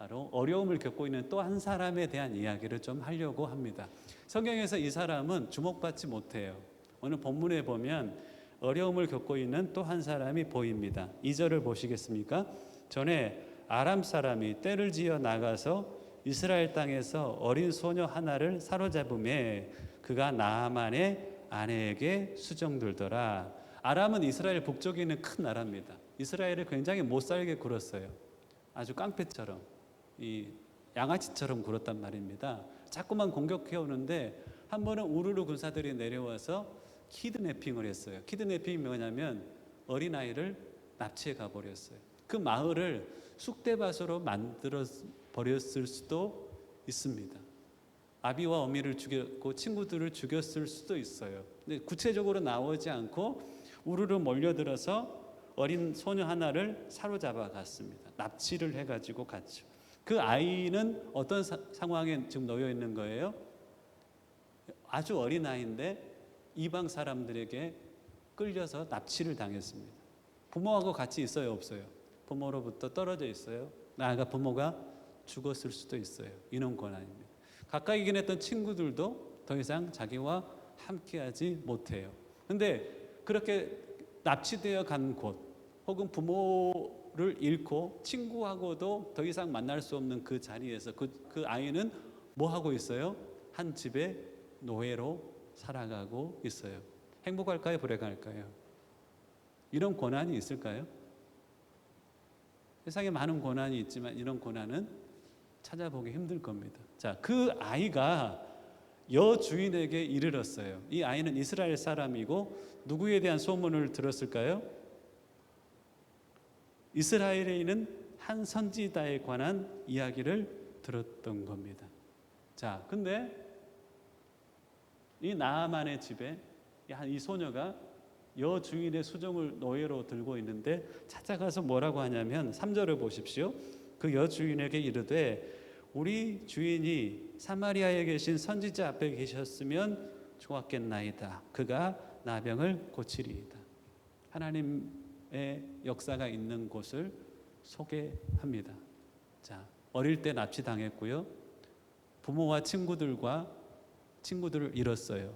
Speaker 2: 바로 어려움을 겪고 있는 또 한 사람에 대한 이야기를 좀 하려고 합니다. 성경에서 이 사람은 주목받지 못해요. 오늘 본문에 보면 어려움을 겪고 있는 또 한 사람이 보입니다. 2절을 보시겠습니까? 전에 아람 사람이 떼를 지어 나가서 이스라엘 땅에서 어린 소녀 하나를 사로잡음에 그가 나아만의 아내에게 수정들더라. 아람은 이스라엘 북쪽에 있는 큰 나라입니다. 이스라엘을 굉장히 못살게 굴었어요. 아주 깡패처럼, 이 양아치처럼 굴었단 말입니다. 자꾸만 공격해 오는데 한 번은 우르르 군사들이 내려와서 키드내핑을 했어요. 키드내핑이 뭐냐면 어린아이를 납치해 가버렸어요. 그 마을을 쑥대밭으로 만들어 버렸을 수도 있습니다. 아비와 어미를 죽였고 친구들을 죽였을 수도 있어요. 근데 구체적으로 나오지 않고 우르르 몰려들어서 어린 소녀 하나를 사로잡아 갔습니다. 납치를 해가지고 갔죠. 그 아이는 어떤 상황에 지금 놓여 있는 거예요? 아주 어린 아이인데 이방 사람들에게 끌려서 납치를 당했습니다. 부모하고 같이 있어요, 없어요? 부모로부터 떨어져 있어요. 나아가 부모가 죽었을 수도 있어요. 이런 권한입니다. 가까이 지냈던 친구들도 더 이상 자기와 함께하지 못해요. 근데 그렇게 납치되어 간 곳, 혹은 부모를 잃고 친구하고도 더 이상 만날 수 없는 그 자리에서 그 아이는 뭐 하고 있어요? 한 집에 노예로 살아가고 있어요. 행복할까요? 불행할까요? 이런 고난이 있을까요? 세상에 많은 고난이 있지만 이런 고난은 찾아보기 힘들 겁니다. 자, 그 아이가 여주인에게 이르렀어요. 이 아이는 이스라엘 사람이고 누구에 대한 소문을 들었을까요? 이스라엘에 있는 한 선지자에 관한 이야기를 들었던 겁니다. 자, 근데 이 나아만의 집에 이 소녀가 여주인의 수종을 노예로 들고 있는데 찾아가서 뭐라고 하냐면 3절을 보십시오. 그 여주인에게 이르되 우리 주인이 사마리아에 계신 선지자 앞에 계셨으면 좋았겠나이다. 그가 나병을 고치리이다. 하나님의 역사가 있는 곳을 소개합니다. 자, 어릴 때 납치당했고요. 부모와 친구들을 잃었어요.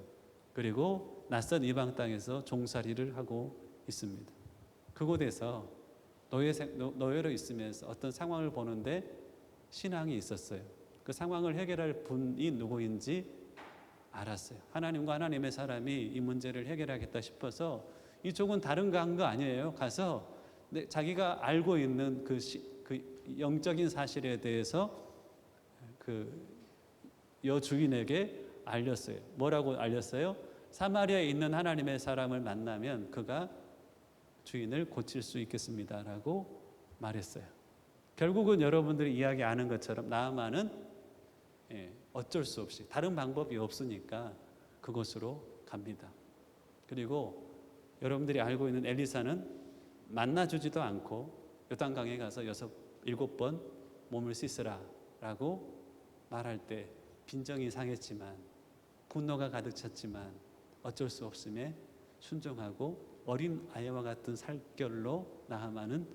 Speaker 2: 그리고 낯선 이방 땅에서 종살이를 하고 있습니다. 그곳에서 노예로 있으면서 어떤 상황을 보는데 신앙이 있었어요. 그 상황을 해결할 분이 누구인지 알았어요. 하나님과 하나님의 사람이 이 문제를 해결하겠다 싶어서 이쪽은 다른 거 한 거 아니에요. 가서 자기가 알고 있는 그 영적인 사실에 대해서 그 여주인에게 알렸어요. 뭐라고 알렸어요? 사마리아에 있는 하나님의 사람을 만나면 그가 주인을 고칠 수 있겠습니다라고 말했어요. 결국은 여러분들이 이야기 아는 것처럼 나아만은 어쩔 수 없이 다른 방법이 없으니까 그곳으로 갑니다. 그리고 여러분들이 알고 있는 엘리사는 만나주지도 않고 요단강에 가서 7번 몸을 씻으라라고 말할 때 빈정이 상했지만 분노가 가득 찼지만 어쩔 수 없음에 순종하고 어린 아이와 같은 살결로 나아만은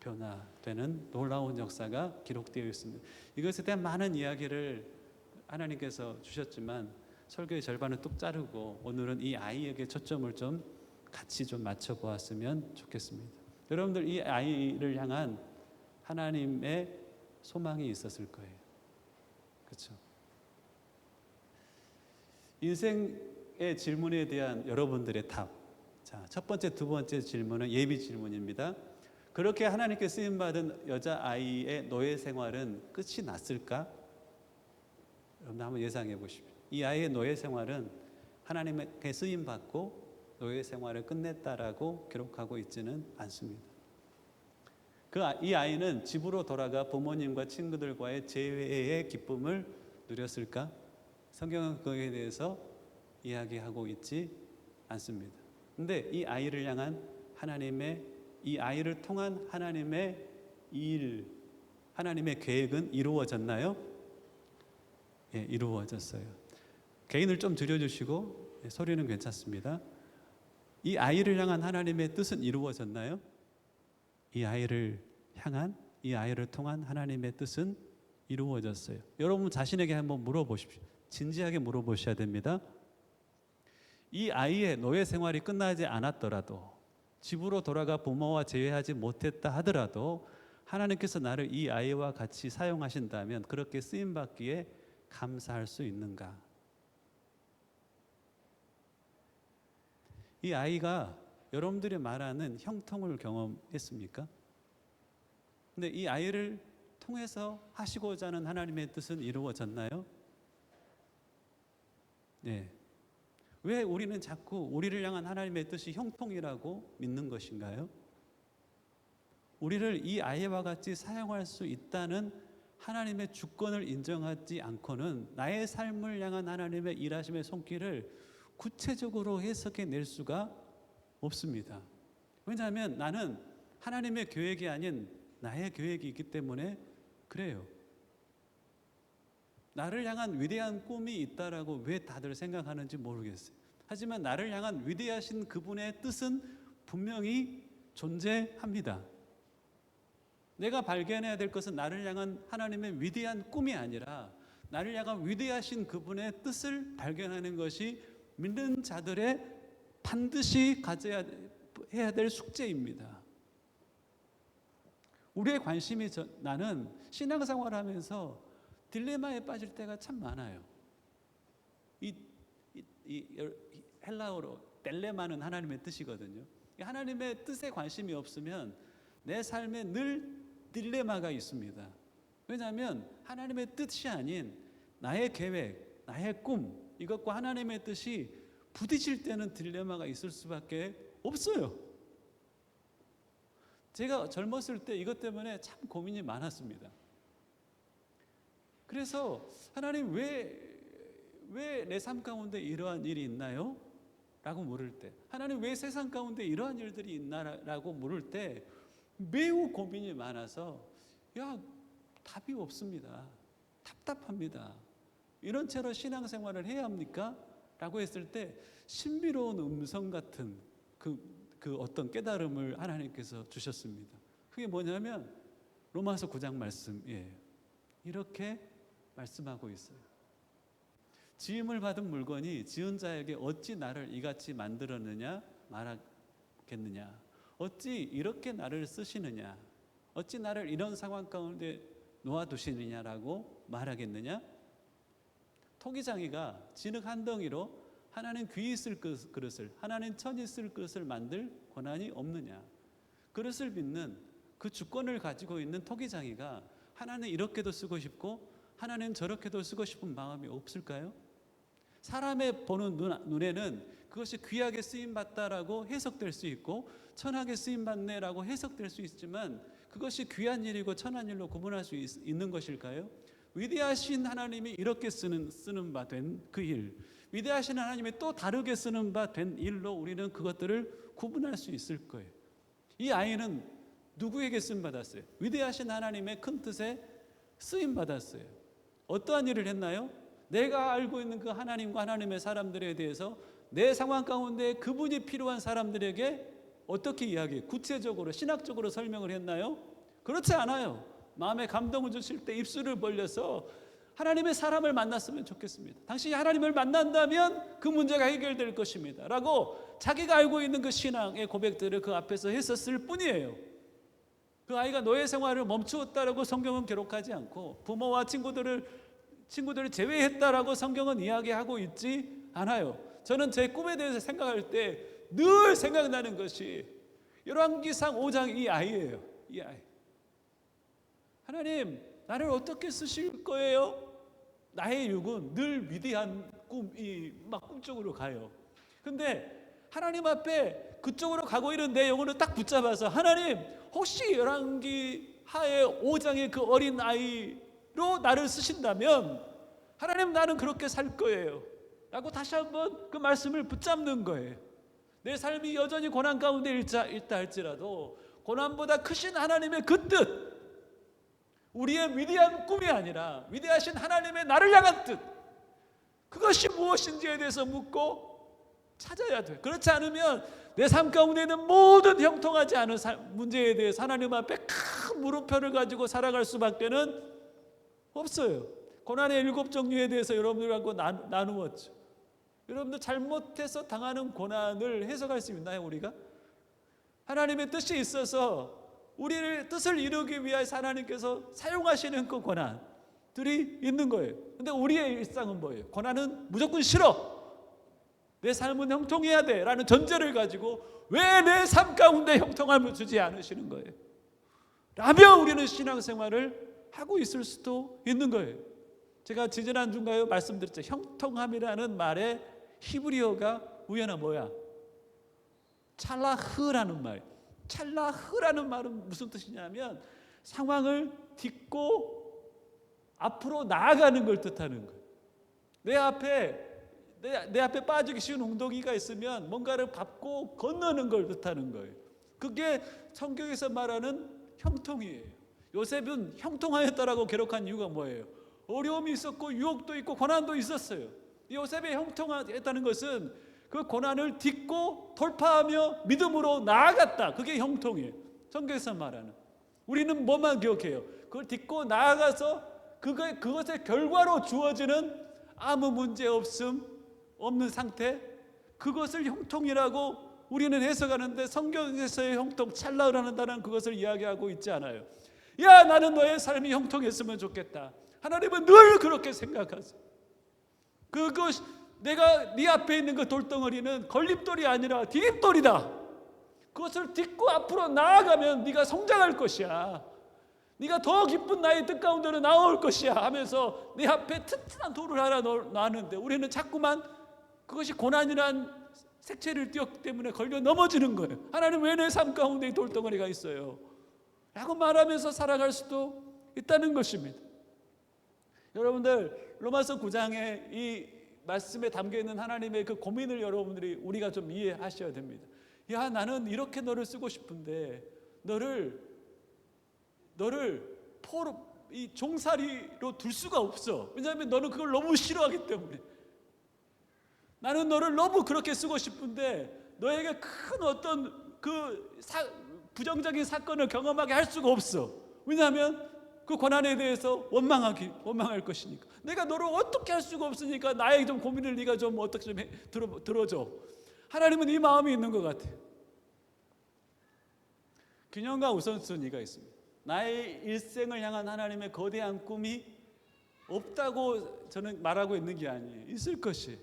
Speaker 2: 변화되는 놀라운 역사가 기록되어 있습니다. 이것에 대한 많은 이야기를 하나님께서 주셨지만 설교의 절반은 뚝 자르고 오늘은 이 아이에게 초점을 좀 같이 좀 맞춰 보았으면 좋겠습니다. 여러분들 이 아이를 향한 하나님의 소망이 있었을 거예요. 그렇죠? 인생의 질문에 대한 여러분들의 답. 자, 첫 번째, 두 번째 질문은 예비 질문입니다. 그렇게 하나님께 쓰임 받은 여자아이의 노예 생활은 끝이 났을까? 여러분 한번 예상해 보십시오. 이 아이의 노예 생활은 하나님께 쓰임 받고 노예 생활을 끝냈다라고 기록하고 있지는 않습니다. 이 아이는 집으로 돌아가 부모님과 친구들과의 재회의 기쁨을 누렸을까? 성경은 그에 대해서 이야기하고 있지 않습니다. 근데 이 아이를 향한 이 아이를 통한 하나님의 일, 하나님의 계획은 이루어졌나요? 예, 이루어졌어요. 개인을 좀 줄여주시고 소리는 괜찮습니다. 이 아이를 향한 하나님의 뜻은 이루어졌나요? 이 아이를 향한, 이 아이를 통한 하나님의 뜻은 이루어졌어요. 여러분 자신에게 한번 물어보십시오. 진지하게 물어보셔야 됩니다. 이 아이의 노예 생활이 끝나지 않았더라도, 집으로 돌아가 부모와 재회하지 못했다 하더라도 하나님께서 나를 이 아이와 같이 사용하신다면 그렇게 쓰임받기에 감사할 수 있는가? 이 아이가 여러분들이 말하는 형통을 경험했습니까? 근데 이 아이를 통해서 하시고자 하는 하나님의 뜻은 이루어졌나요? 네. 왜 우리는 자꾸 우리를 향한 하나님의 뜻이 형통이라고 믿는 것인가요? 우리를 이 아이와 같이 사용할 수 있다는 하나님의 주권을 인정하지 않고는 나의 삶을 향한 하나님의 일하심의 손길을 구체적으로 해석해 낼 수가 없습니다. 왜냐하면 나는 하나님의 계획이 아닌 나의 계획이 있기 때문에 그래요. 나를 향한 위대한 꿈이 있다라고 왜 다들 생각하는지 모르겠어요. 하지만 나를 향한 위대하신 그분의 뜻은 분명히 존재합니다. 내가 발견해야 될 것은 나를 향한 하나님의 위대한 꿈이 아니라 나를 향한 위대하신 그분의 뜻을 발견하는 것이 믿는 자들의 반드시 가져야 해야 될 숙제입니다. 우리의 관심이 나는 신앙생활하면서 딜레마에 빠질 때가 참 많아요. 이 헬라어로 델레마는 하나님의 뜻이거든요. 하나님의 뜻에 관심이 없으면 내 삶에 늘 딜레마가 있습니다. 왜냐하면 하나님의 뜻이 아닌 나의 계획, 나의 꿈, 이것과 하나님의 뜻이 부딪힐 때는 딜레마가 있을 수밖에 없어요. 제가 젊었을 때 이것 때문에 참 고민이 많았습니다. 그래서 하나님 왜 내 삶 가운데 이러한 일이 있나요? 라고 물을 때, 하나님 왜 세상 가운데 이러한 일들이 있나라고 물을 때 매우 고민이 많아서 답이 없습니다. 답답합니다. 이런 채로 신앙생활을 해야 합니까? 라고 했을 때 신비로운 음성 같은 그 어떤 깨달음을 하나님께서 주셨습니다. 그게 뭐냐면 로마서 9장 말씀이에요. 이렇게 말씀하고 있어요. 지음을 받은 물건이 지은 자에게 어찌 나를 이같이 만들었느냐 말하겠느냐. 어찌 이렇게 나를 쓰시느냐. 어찌 나를 이런 상황 가운데 놓아두시느냐라고 말하겠느냐. 토기장이가 진흙 한 덩이로 하나님 귀 쓸 그릇을, 하나님 천이 쓸 그릇을 만들 권한이 없느냐. 그릇을 빚는 그 주권을 가지고 있는 토기장이가 하나님 이렇게도 쓰고 싶고 하나님 저렇게도 쓰고 싶은 마음이 없을까요? 사람의 보는 눈에는 그것이 귀하게 쓰임받다라고 해석될 수 있고 천하게 쓰임받네라고 해석될 수 있지만 그것이 귀한 일이고 천한 일로 구분할 수 있는 것일까요? 위대하신 하나님이 이렇게 쓰는 바 된 그 일, 위대하신 하나님이 또 다르게 쓰는 바 된 일로 우리는 그것들을 구분할 수 있을 거예요. 이 아이는 누구에게 쓰임받았어요? 위대하신 하나님의 큰 뜻에 쓰임받았어요. 어떠한 일을 했나요? 내가 알고 있는 그 하나님과 하나님의 사람들에 대해서 내 상황 가운데 그분이 필요한 사람들에게 어떻게 구체적으로 신학적으로 설명을 했나요? 그렇지 않아요. 마음에 감동을 주실 때 입술을 벌려서 하나님의 사람을 만났으면 좋겠습니다. 당신이 하나님을 만난다면 그 문제가 해결될 것입니다. 라고 자기가 알고 있는 그 신앙의 고백들을 그 앞에서 했었을 뿐이에요. 그 아이가 노예 생활을 멈추었다라고 성경은 기록하지 않고 부모와 친구들을 제외했다라고 성경은 이야기하고 있지 않아요. 저는 제 꿈에 대해서 생각할 때 늘 생각나는 것이 열왕기상 5장 이 아이예요. 이 아이. 하나님, 나를 어떻게 쓰실 거예요? 나의 육은 늘 위대한 꿈이 막 꿈쪽으로 가요. 근데 하나님 앞에 그쪽으로 가고 있는 내 영혼을 딱 붙잡아서 하나님, 혹시 열왕기 하의 5장의 그 어린 아이로 나를 쓰신다면 하나님 나는 그렇게 살 거예요 라고 다시 한번 그 말씀을 붙잡는 거예요. 내 삶이 여전히 고난 가운데 있다 할지라도 고난보다 크신 하나님의 그 뜻, 우리의 위대한 꿈이 아니라 위대하신 하나님의 나를 향한 뜻, 그것이 무엇인지에 대해서 묻고 찾아야 돼. 그렇지 않으면 내 삶 가운데 있는 모든 형통하지 않은 문제에 대해서 하나님 앞에 큰 물음표를 가지고 살아갈 수밖에는 없어요. 고난의 7 종류에 대해서 여러분들하고 나누었죠. 여러분들 잘못해서 당하는 고난을 해석할 수 있나요, 우리가? 하나님의 뜻이 있어서 우리를 뜻을 이루기 위해서 하나님께서 사용하시는 그 고난들이 있는 거예요. 근데 우리의 일상은 뭐예요? 고난은 무조건 싫어. 내 삶은 형통해야 돼 라는 전제를 가지고 왜 내 삶 가운데 형통함을 주지 않으시는 거예요? 라며 우리는 신앙생활을 하고 있을 수도 있는 거예요. 제가 지지난주인가요? 말씀드렸죠. 형통함이라는 말의 히브리어가 우연아 뭐야? 찰라흐라는 말. 찰라흐라는 말은 무슨 뜻이냐면 상황을 딛고 앞으로 나아가는 걸 뜻하는 거예요. 내 앞에 빠지기 쉬운 웅덩이가 있으면 뭔가를 밟고 건너는 걸 뜻하는 거예요. 그게 성경에서 말하는 형통이에요. 요셉은 형통하였다라고 기록한 이유가 뭐예요? 어려움이 있었고 유혹도 있고 고난도 있었어요. 요셉이 형통했다는 것은 그 고난을 딛고 돌파하며 믿음으로 나아갔다. 그게 형통이에요. 성경에서 말하는. 우리는 뭐만 기억해요? 그걸 딛고 나아가서 그것의 결과로 주어지는 아무 문제 없는 상태, 그것을 형통이라고 우리는 해석하는데 성경에서의 형통, 찰나라는 단어는 그것을 이야기하고 있지 않아요. 야, 나는 너의 삶이 형통했으면 좋겠다. 하나님은 늘 그렇게 생각하세요. 그것 내가 네 앞에 있는 그 돌덩어리는 걸림돌이 아니라 디딤돌이다. 그것을 딛고 앞으로 나아가면 네가 성장할 것이야. 네가 더 기쁜 나의 뜻 가운데로 나올 것이야 하면서 내 앞에 튼튼한 돌을 하나 놨는데 우리는 자꾸만 그것이 고난이란 색채를 띄었기 때문에 걸려 넘어지는 거예요. 하나님 왜 내 삶 가운데 이 돌덩어리가 있어요? 라고 말하면서 살아갈 수도 있다는 것입니다. 여러분들 로마서 9장에 이 말씀에 담겨있는 하나님의 그 고민을 여러분들이 우리가 좀 이해하셔야 됩니다. 야, 나는 이렇게 너를 쓰고 싶은데 너를 이 종살이로 둘 수가 없어. 왜냐하면 너는 그걸 너무 싫어하기 때문에. 나는 너를 너무 그렇게 쓰고 싶은데 너에게 큰 어떤 부정적인 사건을 경험하게 할 수가 없어. 왜냐하면 그 고난에 대해서 원망할 것이니까. 내가 너를 어떻게 할 수가 없으니까 나의 좀 고민을 네가 좀 어떻게 좀 들어줘. 하나님은 이 마음이 있는 것 같아요. 균형과 우선순위가 있습니다. 나의 일생을 향한 하나님의 거대한 꿈이 없다고 저는 말하고 있는 게 아니에요. 있을 것이.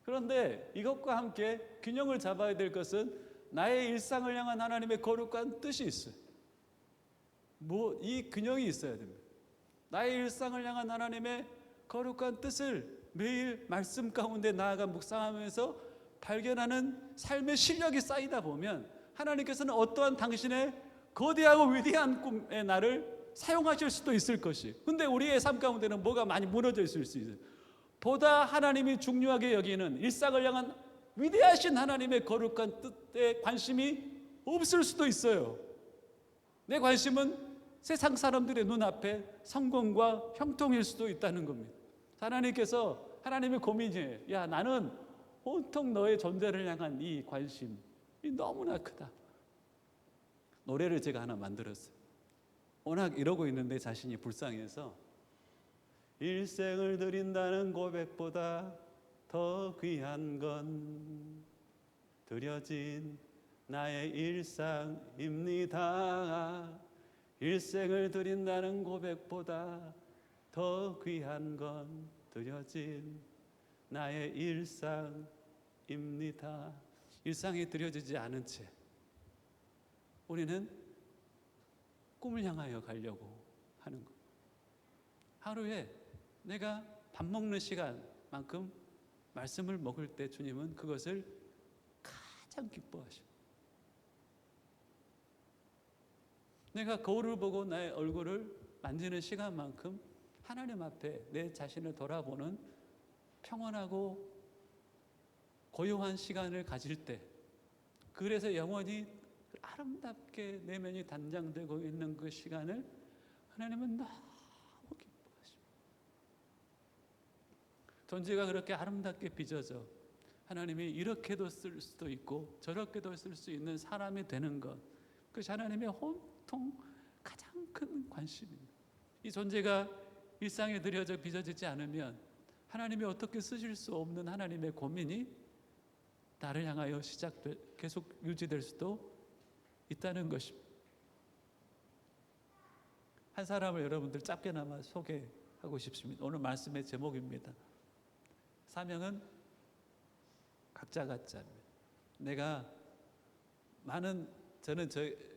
Speaker 2: 그런데 이것과 함께 균형을 잡아야 될 것은 나의 일상을 향한 하나님의 거룩한 뜻이 있어요. 이 균형이 있어야 됩니다. 나의 일상을 향한 하나님의 거룩한 뜻을 매일 말씀 가운데 나아가 묵상하면서 발견하는 삶의 실력이 쌓이다 보면 하나님께서는 어떠한 당신의 거대하고 위대한 꿈의 나를 사용하실 수도 있을 것이. 근데 우리의 삶 가운데는 뭐가 많이 무너져 있을 수 있어요. 보다 하나님이 중요하게 여기는 일상을 향한 위대하신 하나님의 거룩한 뜻에 관심이 없을 수도 있어요. 내 관심은 세상 사람들의 눈앞에 성공과 형통일 수도 있다는 겁니다. 하나님께서 하나님의 고민이에요. 야, 나는 온통 너의 존재를 향한 이 관심이 너무나 크다. 노래를 제가 하나 만들었어요. 워낙 이러고 있는데 자신이 불쌍해서 일생을 드린다는 고백보다 더 귀한 건 드려진 나의 일상입니다. 일생을 드린다는 고백보다 더 귀한 건 드려진 나의 일상입니다. 일상이 드려지지 않은 채 우리는 꿈을 향하여 가려고 하는 것. 하루에 내가 밥 먹는 시간만큼 말씀을 먹을 때 주님은 그것을 가장 기뻐하셔. 내가 거울을 보고 나의 얼굴을 만지는 시간만큼 하나님 앞에 내 자신을 돌아보는 평온하고 고요한 시간을 가질 때, 그래서 영원히 아름답게 내면이 단장되고 있는 그 시간을 하나님은 너무 기뻐하십니다. 존재가 그렇게 아름답게 빚어져 하나님이 이렇게도 쓸 수도 있고 저렇게도 쓸 수 있는 사람이 되는 것, 그것이 하나님의 온통 가장 큰 관심입니다. 이 존재가 일상에 드려져 빚어지지 않으면 하나님이 어떻게 쓰실 수 없는 하나님의 고민이 나를 향하여 계속 유지될 수도 있다는 것입니다. 한 사람을 여러분들 짧게나마 소개하고 싶습니다. 오늘 말씀의 제목입니다. 사명은 각자 갖자입니다. 저는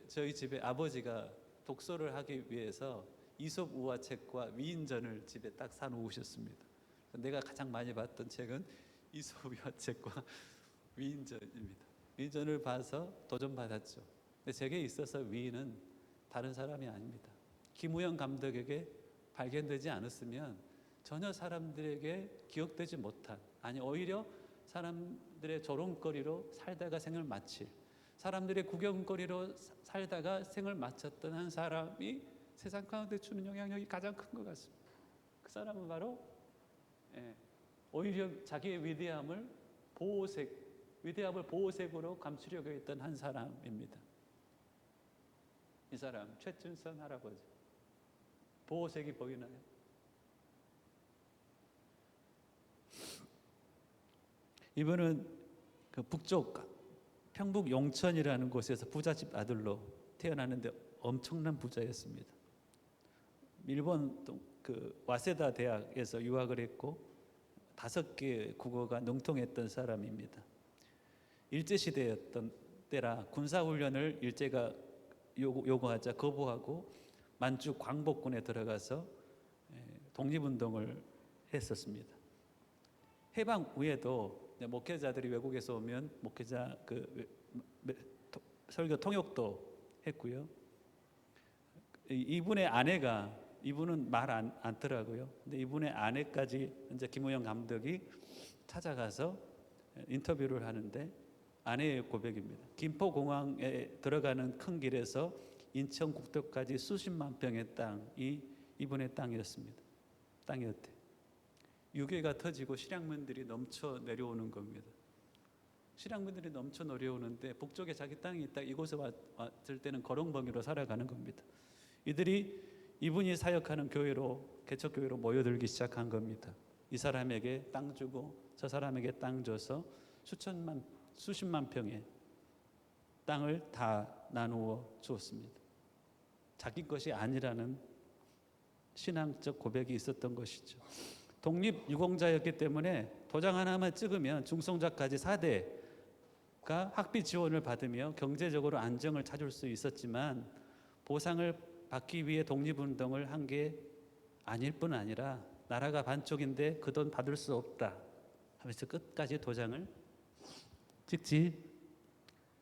Speaker 2: 저희 집에 아버지가 독서를 하기 위해서 이솝 우화책과 위인전을 집에 딱 사놓으셨습니다. 내가 가장 많이 봤던 책은 이솝 우화책과 위인전입니다. 위인전을 봐서 도전받았죠. 근데 제게 있어서 위인은 다른 사람이 아닙니다. 김우영 감독에게 발견되지 않았으면 전혀 사람들에게 기억되지 못한, 아니 오히려 사람들의 조롱거리로 살다가 생을 마칠, 사람들의 구경거리로 살다가 생을 마쳤던 한 사람이 세상 가운데 주는 영향력이 가장 큰 것 같습니다. 그 사람은 바로 오히려 자기의 위대함을 보호색으로 감추려고 했던 한 사람입니다. 이 사람 최춘선 할아버지, 보호색이 보이나요? 이분은 그 북쪽 평북 용천이라는 곳에서 부잣집 아들로 태어났는데 엄청난 부자였습니다. 일본 그 와세다 대학에서 유학을 했고 5개 국어가 능통했던 사람입니다. 일제시대였던 때라 군사훈련을 일제가 요구하자 거부하고 만주 광복군에 들어가서 독립운동을 했었습니다. 해방 후에도 목회자들이 외국에서 오면 목회자 설교 통역도 했고요. 이분의 아내가, 이분은 말 않더라고요. 근데 이분의 아내까지 이제 김우영 감독이 찾아가서 인터뷰를 하는데 아내의 고백입니다. 김포공항에 들어가는 큰 길에서 인천국도까지 수십만 평의 땅이 이분의 땅이었습니다. 땅이었대. 유괴가 터지고 실향민들이 넘쳐 내려오는 겁니다. 실향민들이 넘쳐 내려오는데 북쪽에 자기 땅이 있다. 이곳에 왔을 때는 거렁벙이로 살아가는 겁니다. 이분이 사역하는 교회로, 개척교회로 모여들기 시작한 겁니다. 이 사람에게 땅 주고 저 사람에게 땅 줘서 수십만 평의 땅을 다 나누어 주었습니다. 자기 것이 아니라는 신앙적 고백이 있었던 것이죠. 독립유공자였기 때문에 도장 하나만 찍으면 중성자까지 4대가 학비 지원을 받으며 경제적으로 안정을 찾을 수 있었지만 보상을 받기 위해 독립운동을 한 게 아닐 뿐 아니라 나라가 반쪽인데 그 돈 받을 수 없다 하면서 끝까지 도장을 찍지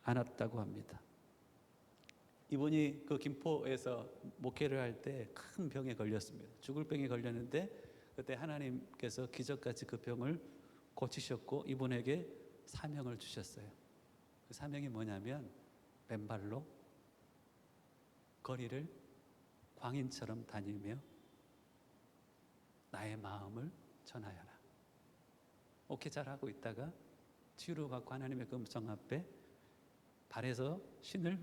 Speaker 2: 않았다고 합니다. 이분이 그 김포에서 목회를 할 때 큰 병에 걸렸습니다. 죽을 병에 걸렸는데 그때 하나님께서 기적같이 그 병을 고치셨고 이분에게 사명을 주셨어요. 그 사명이 뭐냐면 맨발로 거리를 광인처럼 다니며 나의 마음을 전하여라. 목회 잘하고 있다가 치유를 받고 하나님의 그 음성 앞에 발에서 신을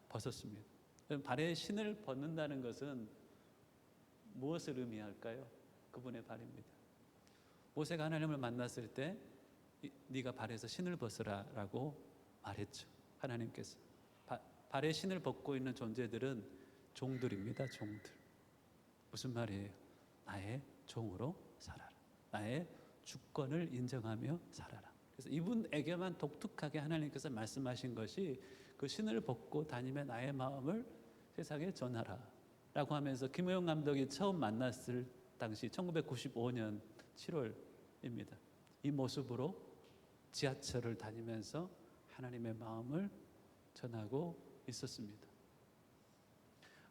Speaker 2: 벗었습니다. 발에 신을 벗는다는 것은 무엇을 의미할까요? 그분의 발입니다. 모세가 하나님을 만났을 때 네가 발에서 신을 벗으라라고 말했죠. 하나님께서 발에 신을 벗고 있는 존재들은 종들입니다. 종들. 무슨 말이에요? 나의 종으로 살아라. 나의 주권을 인정하며 살아라. 그래서 이분에게만 독특하게 하나님께서 말씀하신 것이 그 신을 벗고 다니며 나의 마음을 세상에 전하라 라고 하면서 김우영 감독이 처음 만났을 당시 1995년 7월입니다. 이 모습으로 지하철을 다니면서 하나님의 마음을 전하고 있었습니다.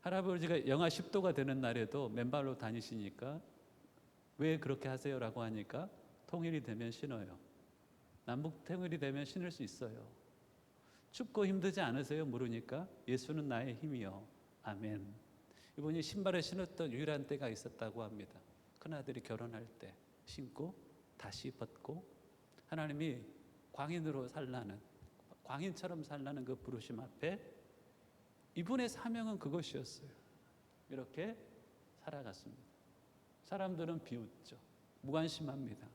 Speaker 2: 할아버지가 영하 10도가 되는 날에도 맨발로 다니시니까 왜 그렇게 하세요? 라고 하니까 통일이 되면 신어요. 남북 통일이 되면 신을 수 있어요. 춥고 힘들지 않으세요? 물으니까 예수는 나의 힘이요. 아멘. 이분이 신발을 신었던 유일한 때가 있었다고 합니다. 큰아들이 결혼할 때 신고 다시 벗고 하나님이 광인으로 살라는, 광인처럼 살라는 그 부르심 앞에 이분의 사명은 그것이었어요. 이렇게 살아갔습니다. 사람들은 비웃죠. 무관심합니다.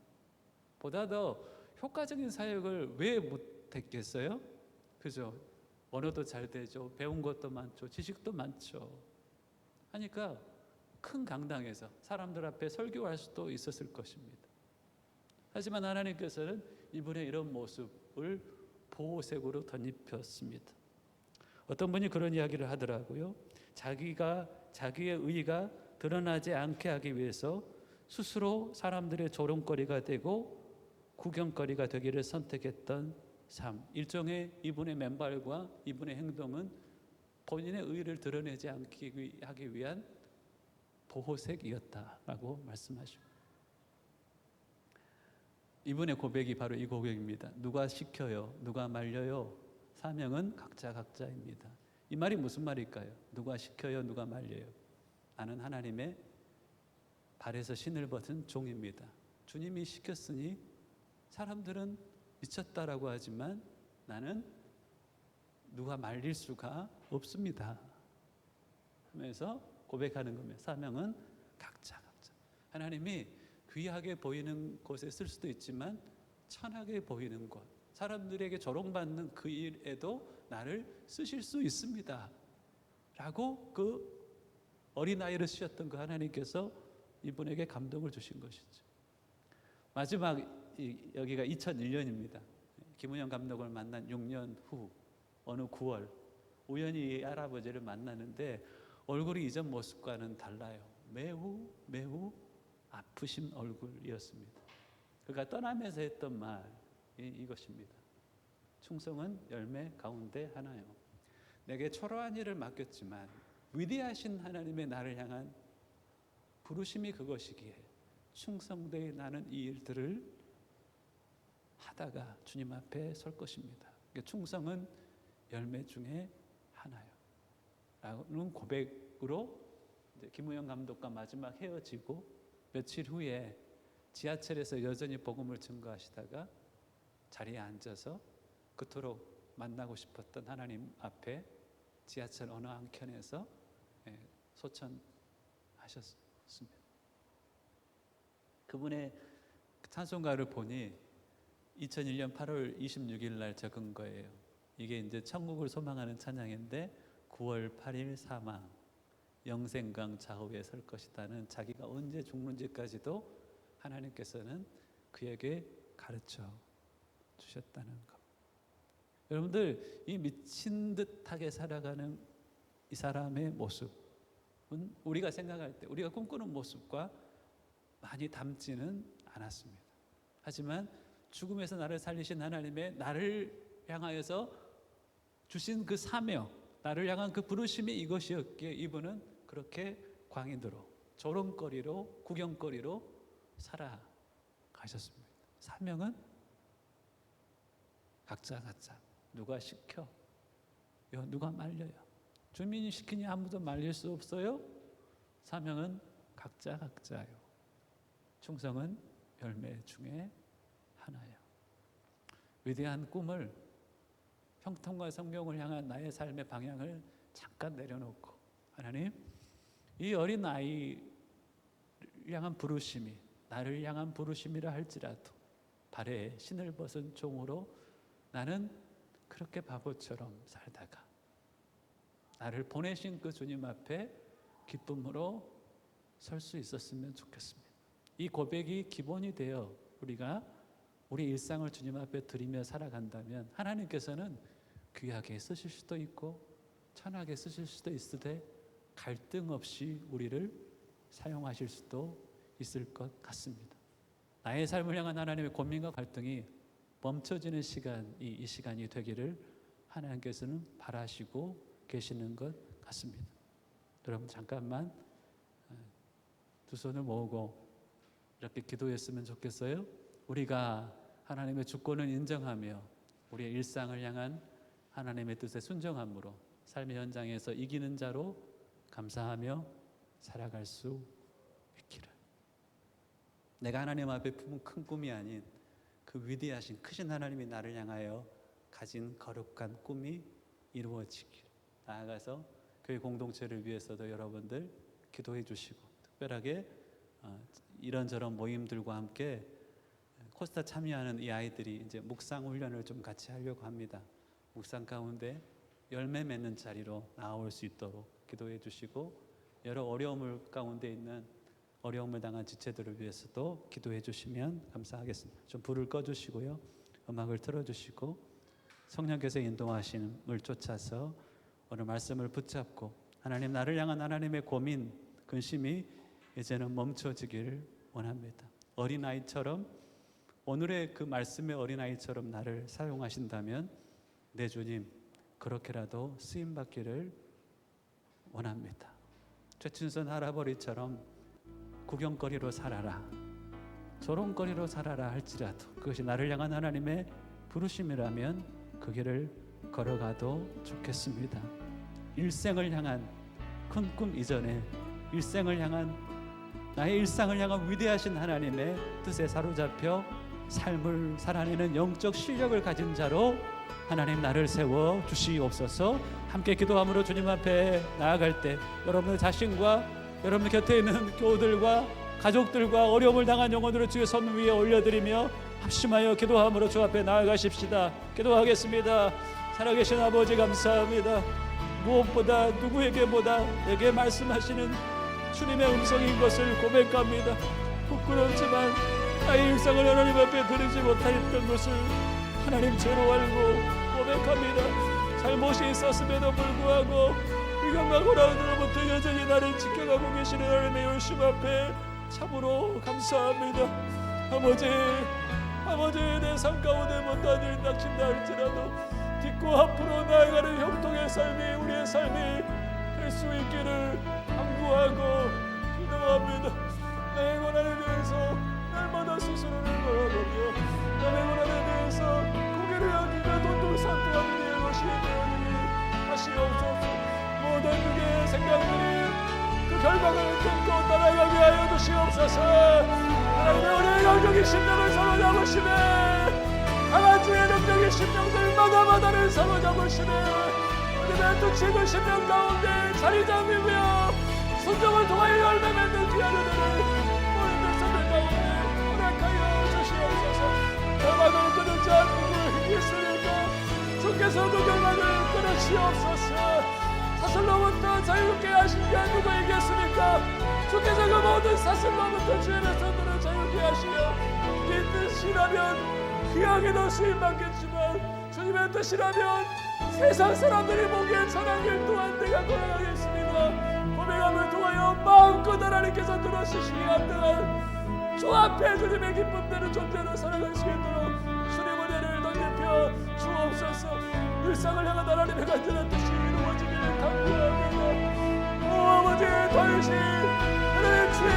Speaker 2: 보다 더 효과적인 사역을 왜 못했겠어요? 그죠? 언어도 잘 되죠. 배운 것도 많죠. 지식도 많죠. 하니까 큰 강당에서 사람들 앞에 설교할 수도 있었을 것입니다. 하지만 하나님께서는 이분의 이런 모습을 보호색으로 덧입혔습니다. 어떤 분이 그런 이야기를 하더라고요. 자기의 의의가 드러나지 않게 하기 위해서 스스로 사람들의 조롱거리가 되고 구경거리가 되기를 선택했던 삶. 일종의 이분의 맨발과 이분의 행동은 본인의 의의를 드러내지 않기 하기 위한 보호색이었다라고 말씀하십니다. 이분의 고백이 바로 이 고백입니다. 누가 시켜요? 누가 말려요? 사명은 각자입니다. 이 말이 무슨 말일까요? 누가 시켜요? 누가 말려요? 나는 하나님의 발에서 신을 벗은 종입니다. 주님이 시켰으니 사람들은 미쳤다라고 하지만 나는 누가 말릴 수가 없습니다 하면서 고백하는 겁니다. 사명은 각자. 하나님이 귀하게 보이는 곳에 쓸 수도 있지만 천하게 보이는 곳, 사람들에게 조롱받는 그 일에도 나를 쓰실 수 있습니다 라고 그 어린아이를 쓰셨던 그 하나님께서 이분에게 감동을 주신 것이죠. 마지막 여기가 2001년입니다. 김은영 감독을 만난 6년 후 어느 9월 우연히 이 할아버지를 만나는데 얼굴이 이전 모습과는 달라요. 매우 아프신 얼굴이었습니다. 그가 떠나면서 했던 말이 이것입니다. 충성은 열매 가운데 하나요. 내게 초라한 일을 맡겼지만 위대하신 하나님의 나를 향한 부르심이 그것이기에 충성되이 나는 이 일들을 하다가 주님 앞에 설 것입니다. 충성은 열매 중에 하나요 라는 고백으로 김우영 감독과 마지막 헤어지고 며칠 후에 지하철에서 여전히 복음을 증거하시다가 자리에 앉아서 그토록 만나고 싶었던 하나님 앞에 지하철 어느 한켠에서 소천하셨습니다. 그분의 찬송가를 보니 2001년 8월 26일 날 적은 거예요. 이게 이제 천국을 소망하는 찬양인데 9월 8일 사망, 영생강 좌우에 설 것이다는 자기가 언제 죽는지까지도 하나님께서는 그에게 가르쳐 주셨다는 것. 여러분들, 이 미친 듯하게 살아가는 이 사람의 모습은 우리가 생각할 때 우리가 꿈꾸는 모습과 많이 닮지는 않았습니다. 하지만 죽음에서 나를 살리신 하나님의 나를 향하여서 주신 그 사명, 나를 향한 그 부르심이 이것이었기에 이분은 그렇게 광인으로, 조롱거리로, 구경거리로 살아가셨습니다. 사명은 각자. 누가 시켜? 누가 말려요? 주민이 시키니 아무도 말릴 수 없어요? 사명은 각자예요. 충성은 열매 중에 하나예요. 위대한 꿈을, 형통과 성경을 향한 나의 삶의 방향을 잠깐 내려놓고 하나님, 이 어린 아이를 향한 부르심이 나를 향한 부르심이라 할지라도 발에 신을 벗은 종으로 나는 그렇게 바보처럼 살다가 나를 보내신 그 주님 앞에 기쁨으로 설 수 있었으면 좋겠습니다. 이 고백이 기본이 되어 우리가 우리 일상을 주님 앞에 드리며 살아간다면 하나님께서는 귀하게 쓰실 수도 있고 천하게 쓰실 수도 있으되 갈등 없이 우리를 사용하실 수도 있을 것 같습니다. 나의 삶을 향한 하나님의 고민과 갈등이 멈춰지는 시간이 이 시간이 되기를 하나님께서는 바라시고 계시는 것 같습니다. 여러분 잠깐만 두 손을 모으고 이렇게 기도했으면 좋겠어요. 우리가 하나님의 주권을 인정하며 우리의 일상을 향한 하나님의 뜻에 순종함으로 삶의 현장에서 이기는 자로 감사하며 살아갈 수 있기를. 내가 하나님 앞에 품은 큰 꿈이 아닌 그 위대하신 크신 하나님이 나를 향하여 가진 거룩한 꿈이 이루어지길. 나아가서 교회 공동체를 위해서도 여러분들 기도해 주시고 특별하게 이런저런 모임들과 함께 코스타 참여하는 이 아이들이 이제 묵상 훈련을 좀 같이 하려고 합니다. 묵상 가운데 열매 맺는 자리로 나올 수 있도록 기도해 주시고, 여러 어려움을 가운데 있는 어려움을 당한 지체들을 위해서도 기도해 주시면 감사하겠습니다. 좀 불을 꺼 주시고요, 음악을 틀어 주시고 성령께서 인도하심을 쫓아서 오늘 말씀을 붙잡고 하나님, 나를 향한 하나님의 고민, 근심이 이제는 멈춰지기를 원합니다. 어린아이처럼, 오늘의 그 말씀의 어린아이처럼 나를 사용하신다면 내 주님 그렇게라도 쓰임받기를 원합니다. 최춘선 할아버지처럼 구경거리로 살아라, 조롱거리로 살아라 할지라도 그것이 나를 향한 하나님의 부르심이라면 그 길을 걸어가도 좋겠습니다. 일생을 향한 큰 꿈 이전에 일생을 향한, 나의 일상을 향한 위대하신 하나님의 뜻에 사로잡혀 삶을 살아내는 영적 실력을 가진 자로 하나님 나를 세워 주시옵소서. 함께 기도함으로 주님 앞에 나아갈 때 여러분의 자신과 여러분 곁에 있는 교우들과 가족들과 어려움을 당한 영혼들을 주의 손 위에 올려드리며 합심하여 기도함으로 주 앞에 나아가십시다. 기도하겠습니다. 살아계신 아버지 감사합니다. 무엇보다 누구에게보다 내게 말씀하시는 주님의 음성인 것을 고백합니다. 부끄럽지만 나의 일상을 하나님 앞에 드리지 못하였던 것을 하나님 죄로 알고 고백합니다. 잘못이 있었음에도 불구하고 불경과 고난으로부터 여전히 나를 지켜가고 계시는 하나님의 열심 앞에 참으로 감사합니다. 아버지, 내 삶 가운데 못한 일 닥친다 할지라도 딛고 앞으로 나아가는 형통의 삶이, 우리의 삶이 될 수 있기를 간구하고 기도합니다. 나의 고난에 대해서 날마다 스스로를 돌아보며 남의 고난에 대해서 고개를 아끼며 돈돌산도하는 일의 것이 되어지니 하시옵소서. 모든 그의 생각들이 그 결과를 끊고 따라가게 하여 주시옵소서. 하나님의 은혜의 영적인 심령을 사로잡으시네, 강한 주의 능력의 심령들마다마다를 사로잡으시네, 하나님의 뜻이 그 심령 가운데 자리 잡으며 순종을 통하여 열매 맺는 귀한 은혜를 우리들 삶의 가운데 허락하여 주시옵소서. 결박을 끊을 자 누구 있으리까? 주께서 그 결박을 끊으시옵소서. 사슬로부터 자유롭게 하신 자 누구 있겠습니까? 주께서 그 모든 사슬로부터 주의 백성들을 자유롭게 하시며 이 뜻이라면 귀하게도 수임받겠지만 주님의 뜻이라면 세상 사람들이 보기에 천한 길 또한 내가 걸어가겠습니다. 고백함을 통하여 마음껏 하나님께서 들어주시기 합당한 주 앞에 주님의 기쁨되는 존재로 살아갈 수 있도록 주님 은혜를 덧입혀 주옵소서. 일상을 향한 하나님의 간절한 뜻이 이루어지기를 간구합니다. 오 아버지, 다시 하나님의 주의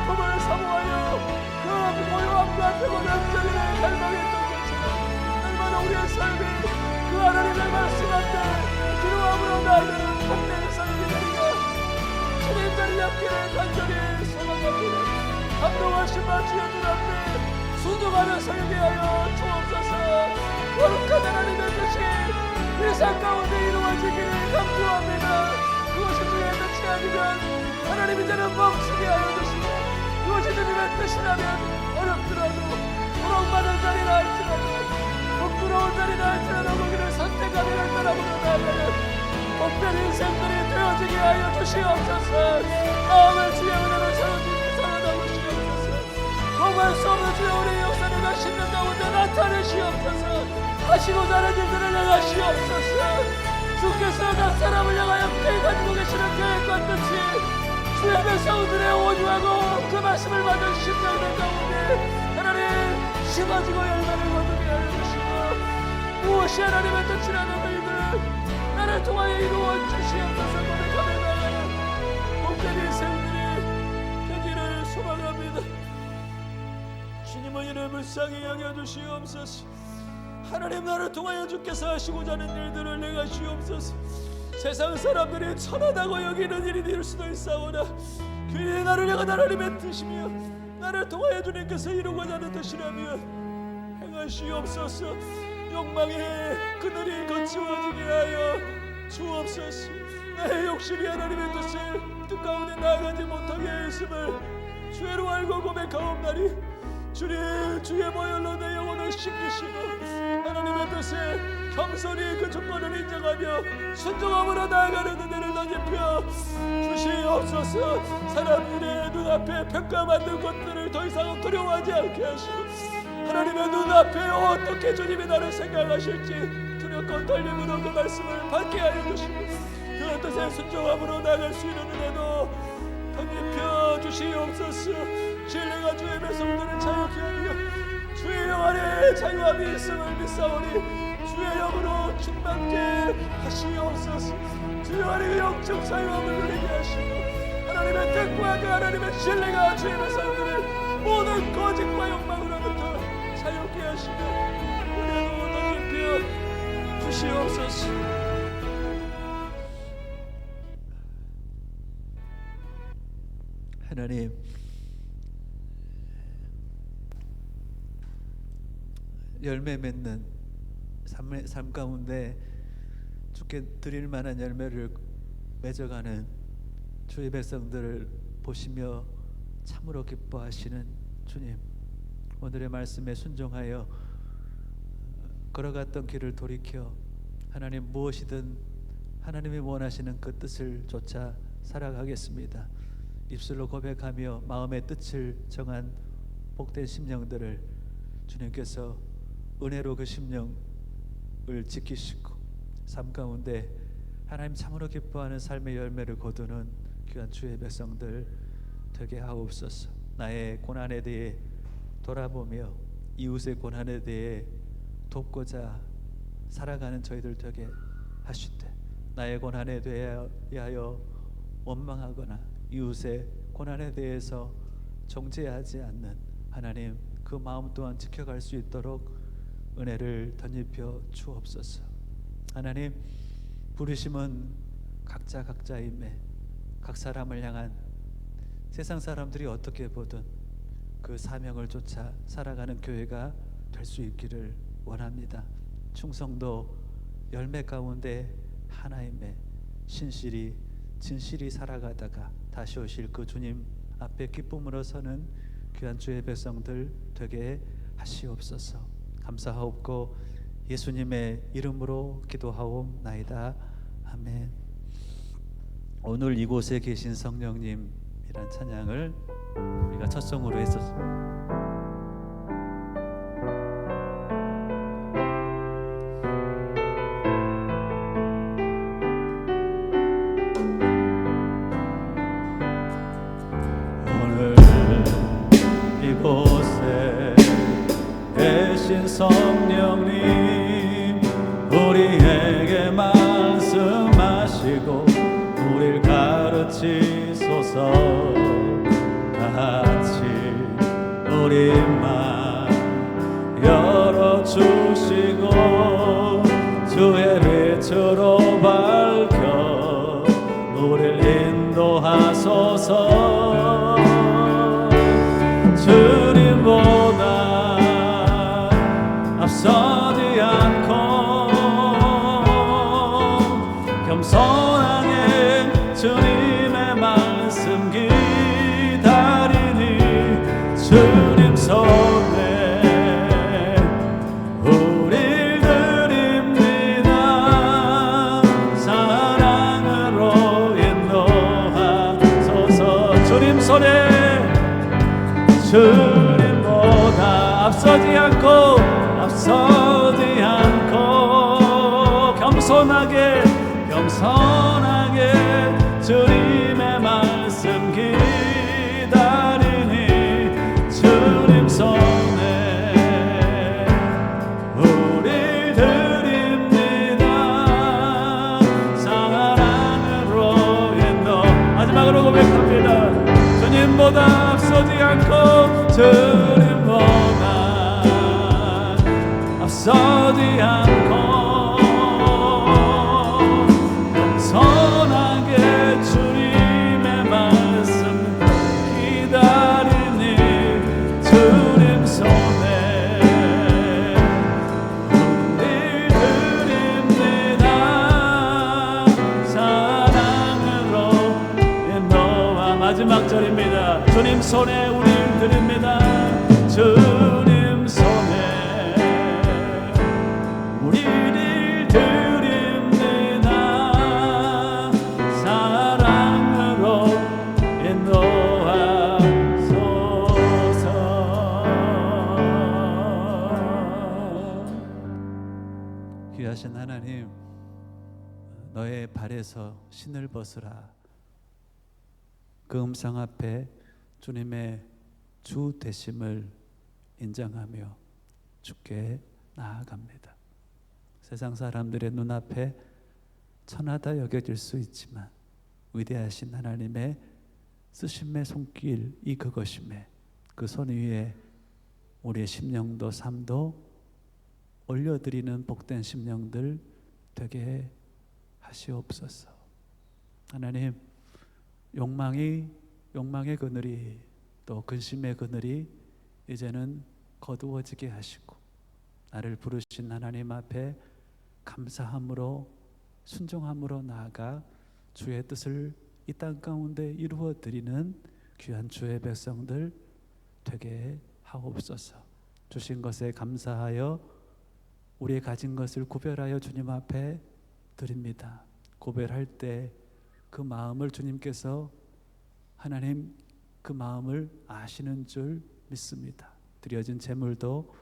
Speaker 2: 품을 사모하여 그 고요함과 뜨거운 암전을 갈망했던 것처럼 날마다 우리의 삶이 그 하나님의 말씀 앞에 기도함으로 나아가는 복된 삶이 되리라. 주님 자리 잡기를 간절히 소망합니다. 감동하신 주의 눈 앞에 순종하며 살게 하여 주옵소서. 거룩한 하나님의 뜻이 일상 가운데 이루어지기를 간구합니다. 그것이 주의 뜻이 아니면 하나님 이제는 멈추게 하여 주시고, 그것이 주님의 뜻이라면 어렵더라도 부러움받은 자리라 할지라도 부끄러운 자리라 할지라도 거기를 선택하기를 따라보려 나아가는 복된 인생들이 되어지게 하여 주시옵소서. 마음을 주의 은혜로 사로잡으시옵소서. 공할 수 없는 주의 우리의 역사를 하시는 가운데 나타내시옵소서. 하시고자 하는 일들을 행하시옵소서. 주께서 각 사람을 향하여 가지고 계시는 계획과 뜻이 주의 백성들의 온유하고 그 말씀을 받은 심령들 가운데 하나님 심어지고 열매를 거두게 하여 주시고, 무엇이 하나님의 뜻이라는 너희들 나를 통하여 이루어 주시옵소서. 고백하며 나아가는 복된 인생들이 되기를 소망합니다. 주님의 이름을 상히 여겨 주시옵소서. 하나님, 나를 통하여 주께서 하시고자 하는 일들을 행하시옵소서. 세상 사람들이 천하다고 여기는 일이 될 수도 있사오나 그의 나를 향한 하나님의 뜻이며 나를 통하여 주님께서 이루고자 하는 뜻이라면 행하시옵소서. 욕망의 그늘이 거치워지게 하여 주옵소서. 나의 욕심이 하나님의 뜻을
Speaker 9: 뜻 가운데 나아가지 못하게 했음을 죄로 알고 고백하옵나니 주님, 주의 보혈로 내 영혼을 씻기시고 하나님의 뜻에 겸손히 그 조건을 인정하며 순종함으로 나아가는 은혜를 덧입혀 주시옵소서. 사람들의 눈앞에 평가받는 것들을 더 이상 두려워하지 않게 하시고 하나님의 눈앞에 어떻게 주님이 나를 생각하실지 두렵고 떨림으로 그 말씀을 받게 하여 주시고 그 뜻에 순종함으로 나아갈 수 있는 은혜도 덧입혀 주시옵소서. 진리가 주의 백성들을 자유케 하며 주의 영 안에 자유함이 있음을 믿사오니 주의 영으로 충만케 하시옵소서. 주의 안에 영적 자유함을 누리게 하시고 하나님의 뜻과 그 하나님의 진리가 주의 백성들을 모든 거짓과 욕망으로부터 자유케 하시며 은혜로 덧입혀 주시옵소서. 하나님, 열매 맺는 삶 가운데 주께 드릴 만한 열매를 맺어가는 주의 백성들을 보시며 참으로 기뻐하시는 주님, 오늘의 말씀에 순종하여 걸어갔던 길을 돌이켜 하나님 무엇이든 하나님이 원하시는 그 뜻을 쫓아 살아가겠습니다. 입술로 고백하며 마음의 뜻을 정한 복된 심령들을 주님께서 은혜로 그 심령을 지키시고 삶 가운데 하나님 참으로 기뻐하는 삶의 열매를 거두는 귀한 주의 백성들 되게 하옵소서. 나의 고난에 대해 돌아보며 이웃의 고난에 대해 돕고자 살아가는 저희들 되게 하시되 나의 고난에 대하여 원망하거나 이웃의 고난에 대해서 정죄하지 않는 하나님 그 마음 또한 지켜갈 수 있도록 은혜를 덧입혀 주옵소서. 하나님, 부르심은 각자임에 각 사람을 향한 세상 사람들이 어떻게 보든 그 사명을 쫓아 살아가는 교회가 될 수 있기를 원합니다. 충성도 열매 가운데 하나임에 신실히 진실히 살아가다가 다시 오실 그 주님 앞에 기쁨으로 서는 귀한 주의 백성들 되게 하시옵소서. 감사하옵고 예수님의 이름으로 기도하옵나이다. 아멘. 오늘 이곳에 계신 성령님이란 찬양을 우리가 첫송으로 했었습니다.
Speaker 2: 이곳에 계신 성령님 우리에게 말씀하시고 우리를 가르치소서. 같이 우리 맘 열어주시고 주의 빛으로 밝혀 우리를 인도하소서. 주님보다 앞서지 않고 겸손하게 주님의 말씀 기다리니 주님 손에 우릴 드립니다. 사랑으로 인도하소서. 주님 손에 주님보다 앞서지 않고 겸손하게 주님의 말씀 기다리니 주님 손에 우릴 드립니다. 사랑으로 인도. 마지막으로 고백합니다. 주님보다 앞서지 않고 주님보다 위대하신 하나님, 너의 발에서 신을 벗으라. 그 음성 앞에 주님의 주 되심을 인정하며 주께 나아갑니다. 세상 사람들의 눈앞에 천하다 여겨질 수 있지만 위대하신 하나님의 쓰심의 손길이 그것임에 그 손 위에 우리의 심령도 삶도 올려드리는 복된 심령들 되게 하시옵소서. 하나님, 욕망의 그늘이 또 근심의 그늘이 이제는 거두어지게 하시고 나를 부르신 하나님 앞에 감사함으로 순종함으로 나아가 주의 뜻을 이 땅 가운데 이루어 드리는 귀한 주의 백성들 되게 하옵소서. 주신 것에 감사하여 우리의 가진 것을 구별하여 주님 앞에 드립니다. 구별할 때 그 마음을 주님께서 하나님 그 마음을 아시는 줄 믿습니다. 드려진 재물도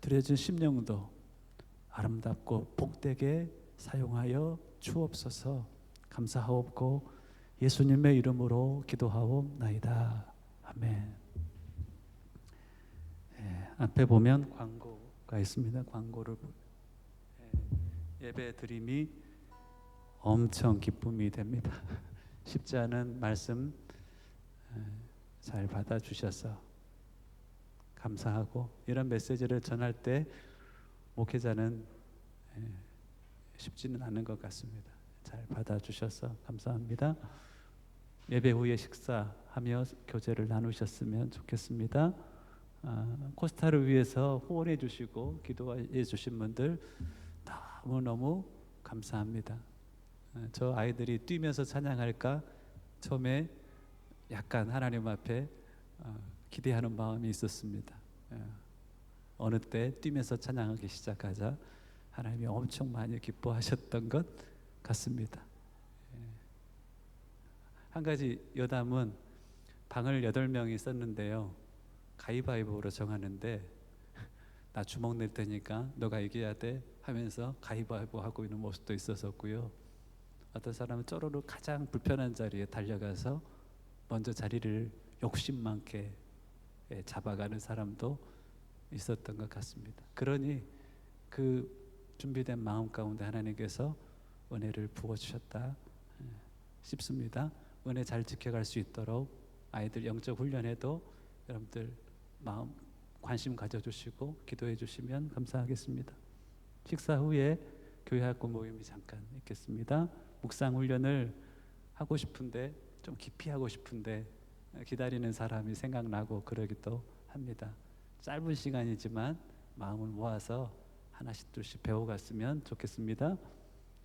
Speaker 2: 드려진 심령도 아름답고 복되게 사용하여 주옵소서. 감사하옵고 예수님의 이름으로 기도하옵나이다. 아멘. 앞에 보면 광고가 있습니다. 광고를 예배 드림이 엄청 기쁨이 됩니다. 쉽지 않은 말씀 잘 받아주셔서 감사하고 이런 메시지를 전할 때 목회자는 쉽지는 않은 것 같습니다. 잘 받아주셔서 감사합니다. 예배 후에 식사하며 교제를 나누셨으면 좋겠습니다. 코스타를 위해서 후원해 주시고 기도해 주신 분들 너무너무 감사합니다. 저 아이들이 뛰면서 찬양할까 처음에 약간 하나님 앞에 기대하는 마음이 있었습니다. 어느 때 뛰면서 찬양하기 시작하자 하나님이 엄청 많이 기뻐하셨던 것 같습니다. 한 가지 여담은 방을 8명이 썼는데요, 가위바위보로 정하는데 나 주먹 낼 테니까 너가 이겨야 돼 하면서 가위바위보 하고 있는 모습도 있었었고요. 어떤 사람은 쪼로로 가장 불편한 자리에 달려가서 먼저 자리를 욕심 많게 잡아가는 사람도 있었던 것 같습니다. 그러니 그 준비된 마음 가운데 하나님께서 은혜를 부어주셨다 싶습니다. 은혜 잘 지켜갈 수 있도록 아이들 영적 훈련에도 여러분들 마음 관심 가져주시고 기도해 주시면 감사하겠습니다. 식사 후에 교회 학구 모임이 잠깐 있겠습니다. 묵상 훈련을 하고 싶은데 좀 깊이 하고 싶은데 기다리는 사람이 생각나고 그러기도 합니다. 짧은 시간이지만 마음을 모아서 하나씩 둘씩 배워갔으면 좋겠습니다.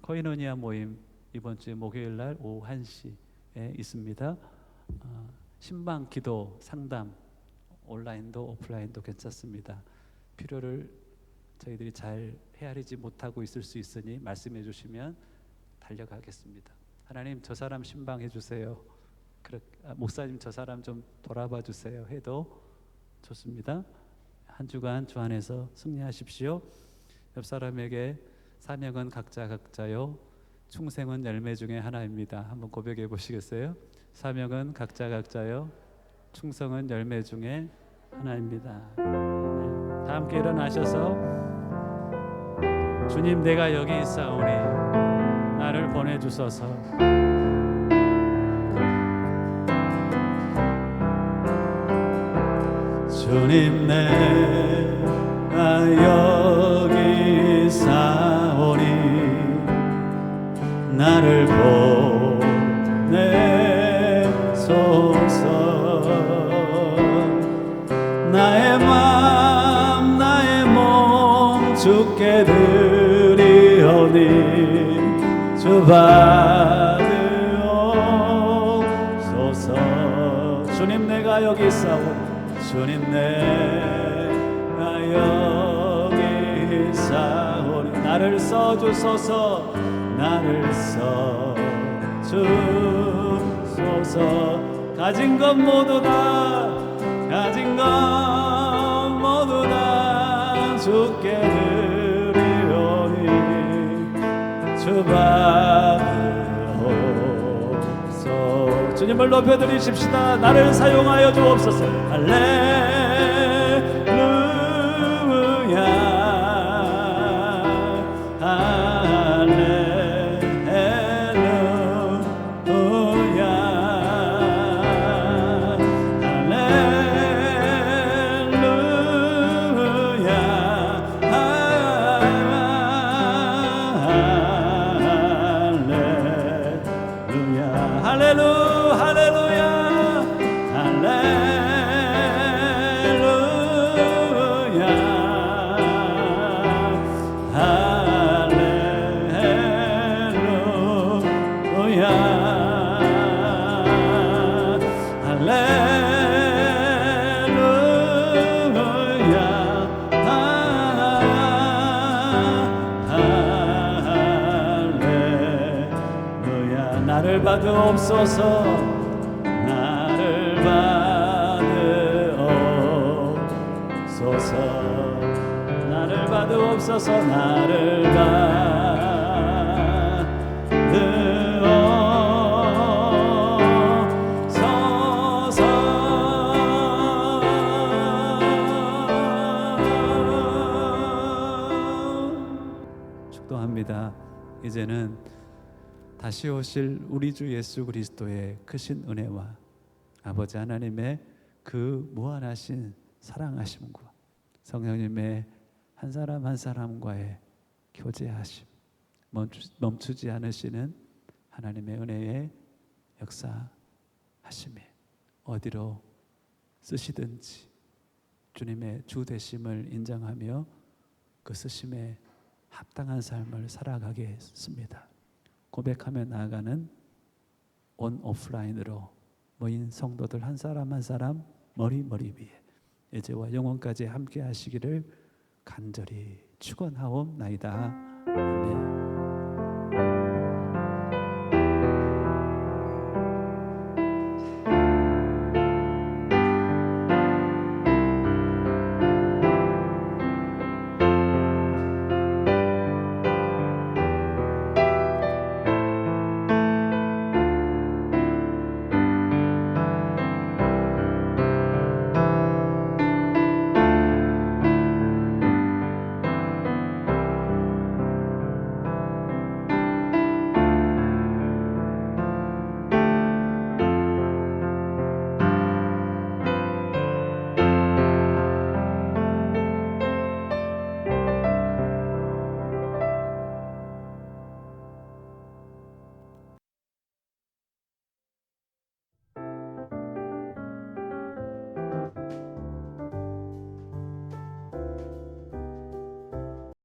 Speaker 2: 코이노니아 모임 이번 주 목요일 날 오후 1시에 있습니다. 신방 기도 상담 온라인도 오프라인도 괜찮습니다. 필요를 저희들이 잘 헤아리지 못하고 있을 수 있으니 말씀해 주시면 달려가겠습니다. 하나님 저 사람 신방해 주세요. 목사님 저 사람 좀 돌아봐 주세요 해도 좋습니다. 한 주간 주 안에서 승리하십시오. 옆 사람에게 사명은 각자요 충생은 열매 중에 하나입니다. 한번 고백해 보시겠어요? 사명은 각자요 충성은 열매 중에 하나입니다. 다 함께 일어나셔서 주님 내가 여기 있사오니 나를 보내주소서. 주님 내가 여기 있사오니 나를 보내소서. 나의 맘 나의 몸 주께 드리오니 주 받으옵소서. 주님 내가 여기 있사오니 주님 내가 여기 있사오니 나를 써주소서. 나를 써주소서. 가진 것 모두 다 가진 것 모두 다 주께 드리오니
Speaker 9: 주받으옵소. 주님을 높여드리십시다. 나를 사용하여 주옵소서. 할렐루야. 나를 받으옵소서. 나를 받으옵소서. 나를 받으옵소서. 나를 받으옵소서.
Speaker 2: 축도합니다. 이제는 다시 오실 우리 주 예수 그리스도의 크신 은혜와 아버지 하나님의 그 무한하신 사랑하심과 성령님의 한 사람 한 사람과의 교제하심, 멈추지 않으시는 하나님의 은혜의 역사하심에 어디로 쓰시든지 주님의 주 되심을 인정하며 그 쓰심에 합당한 삶을 살아가게 했습니다. 고백하며 나아가는 온 오프라인으로 모인 성도들 한 사람 한 사람 머리 위에 이제와 영원까지 함께 하시기를 간절히 축원하옵나이다. 아멘.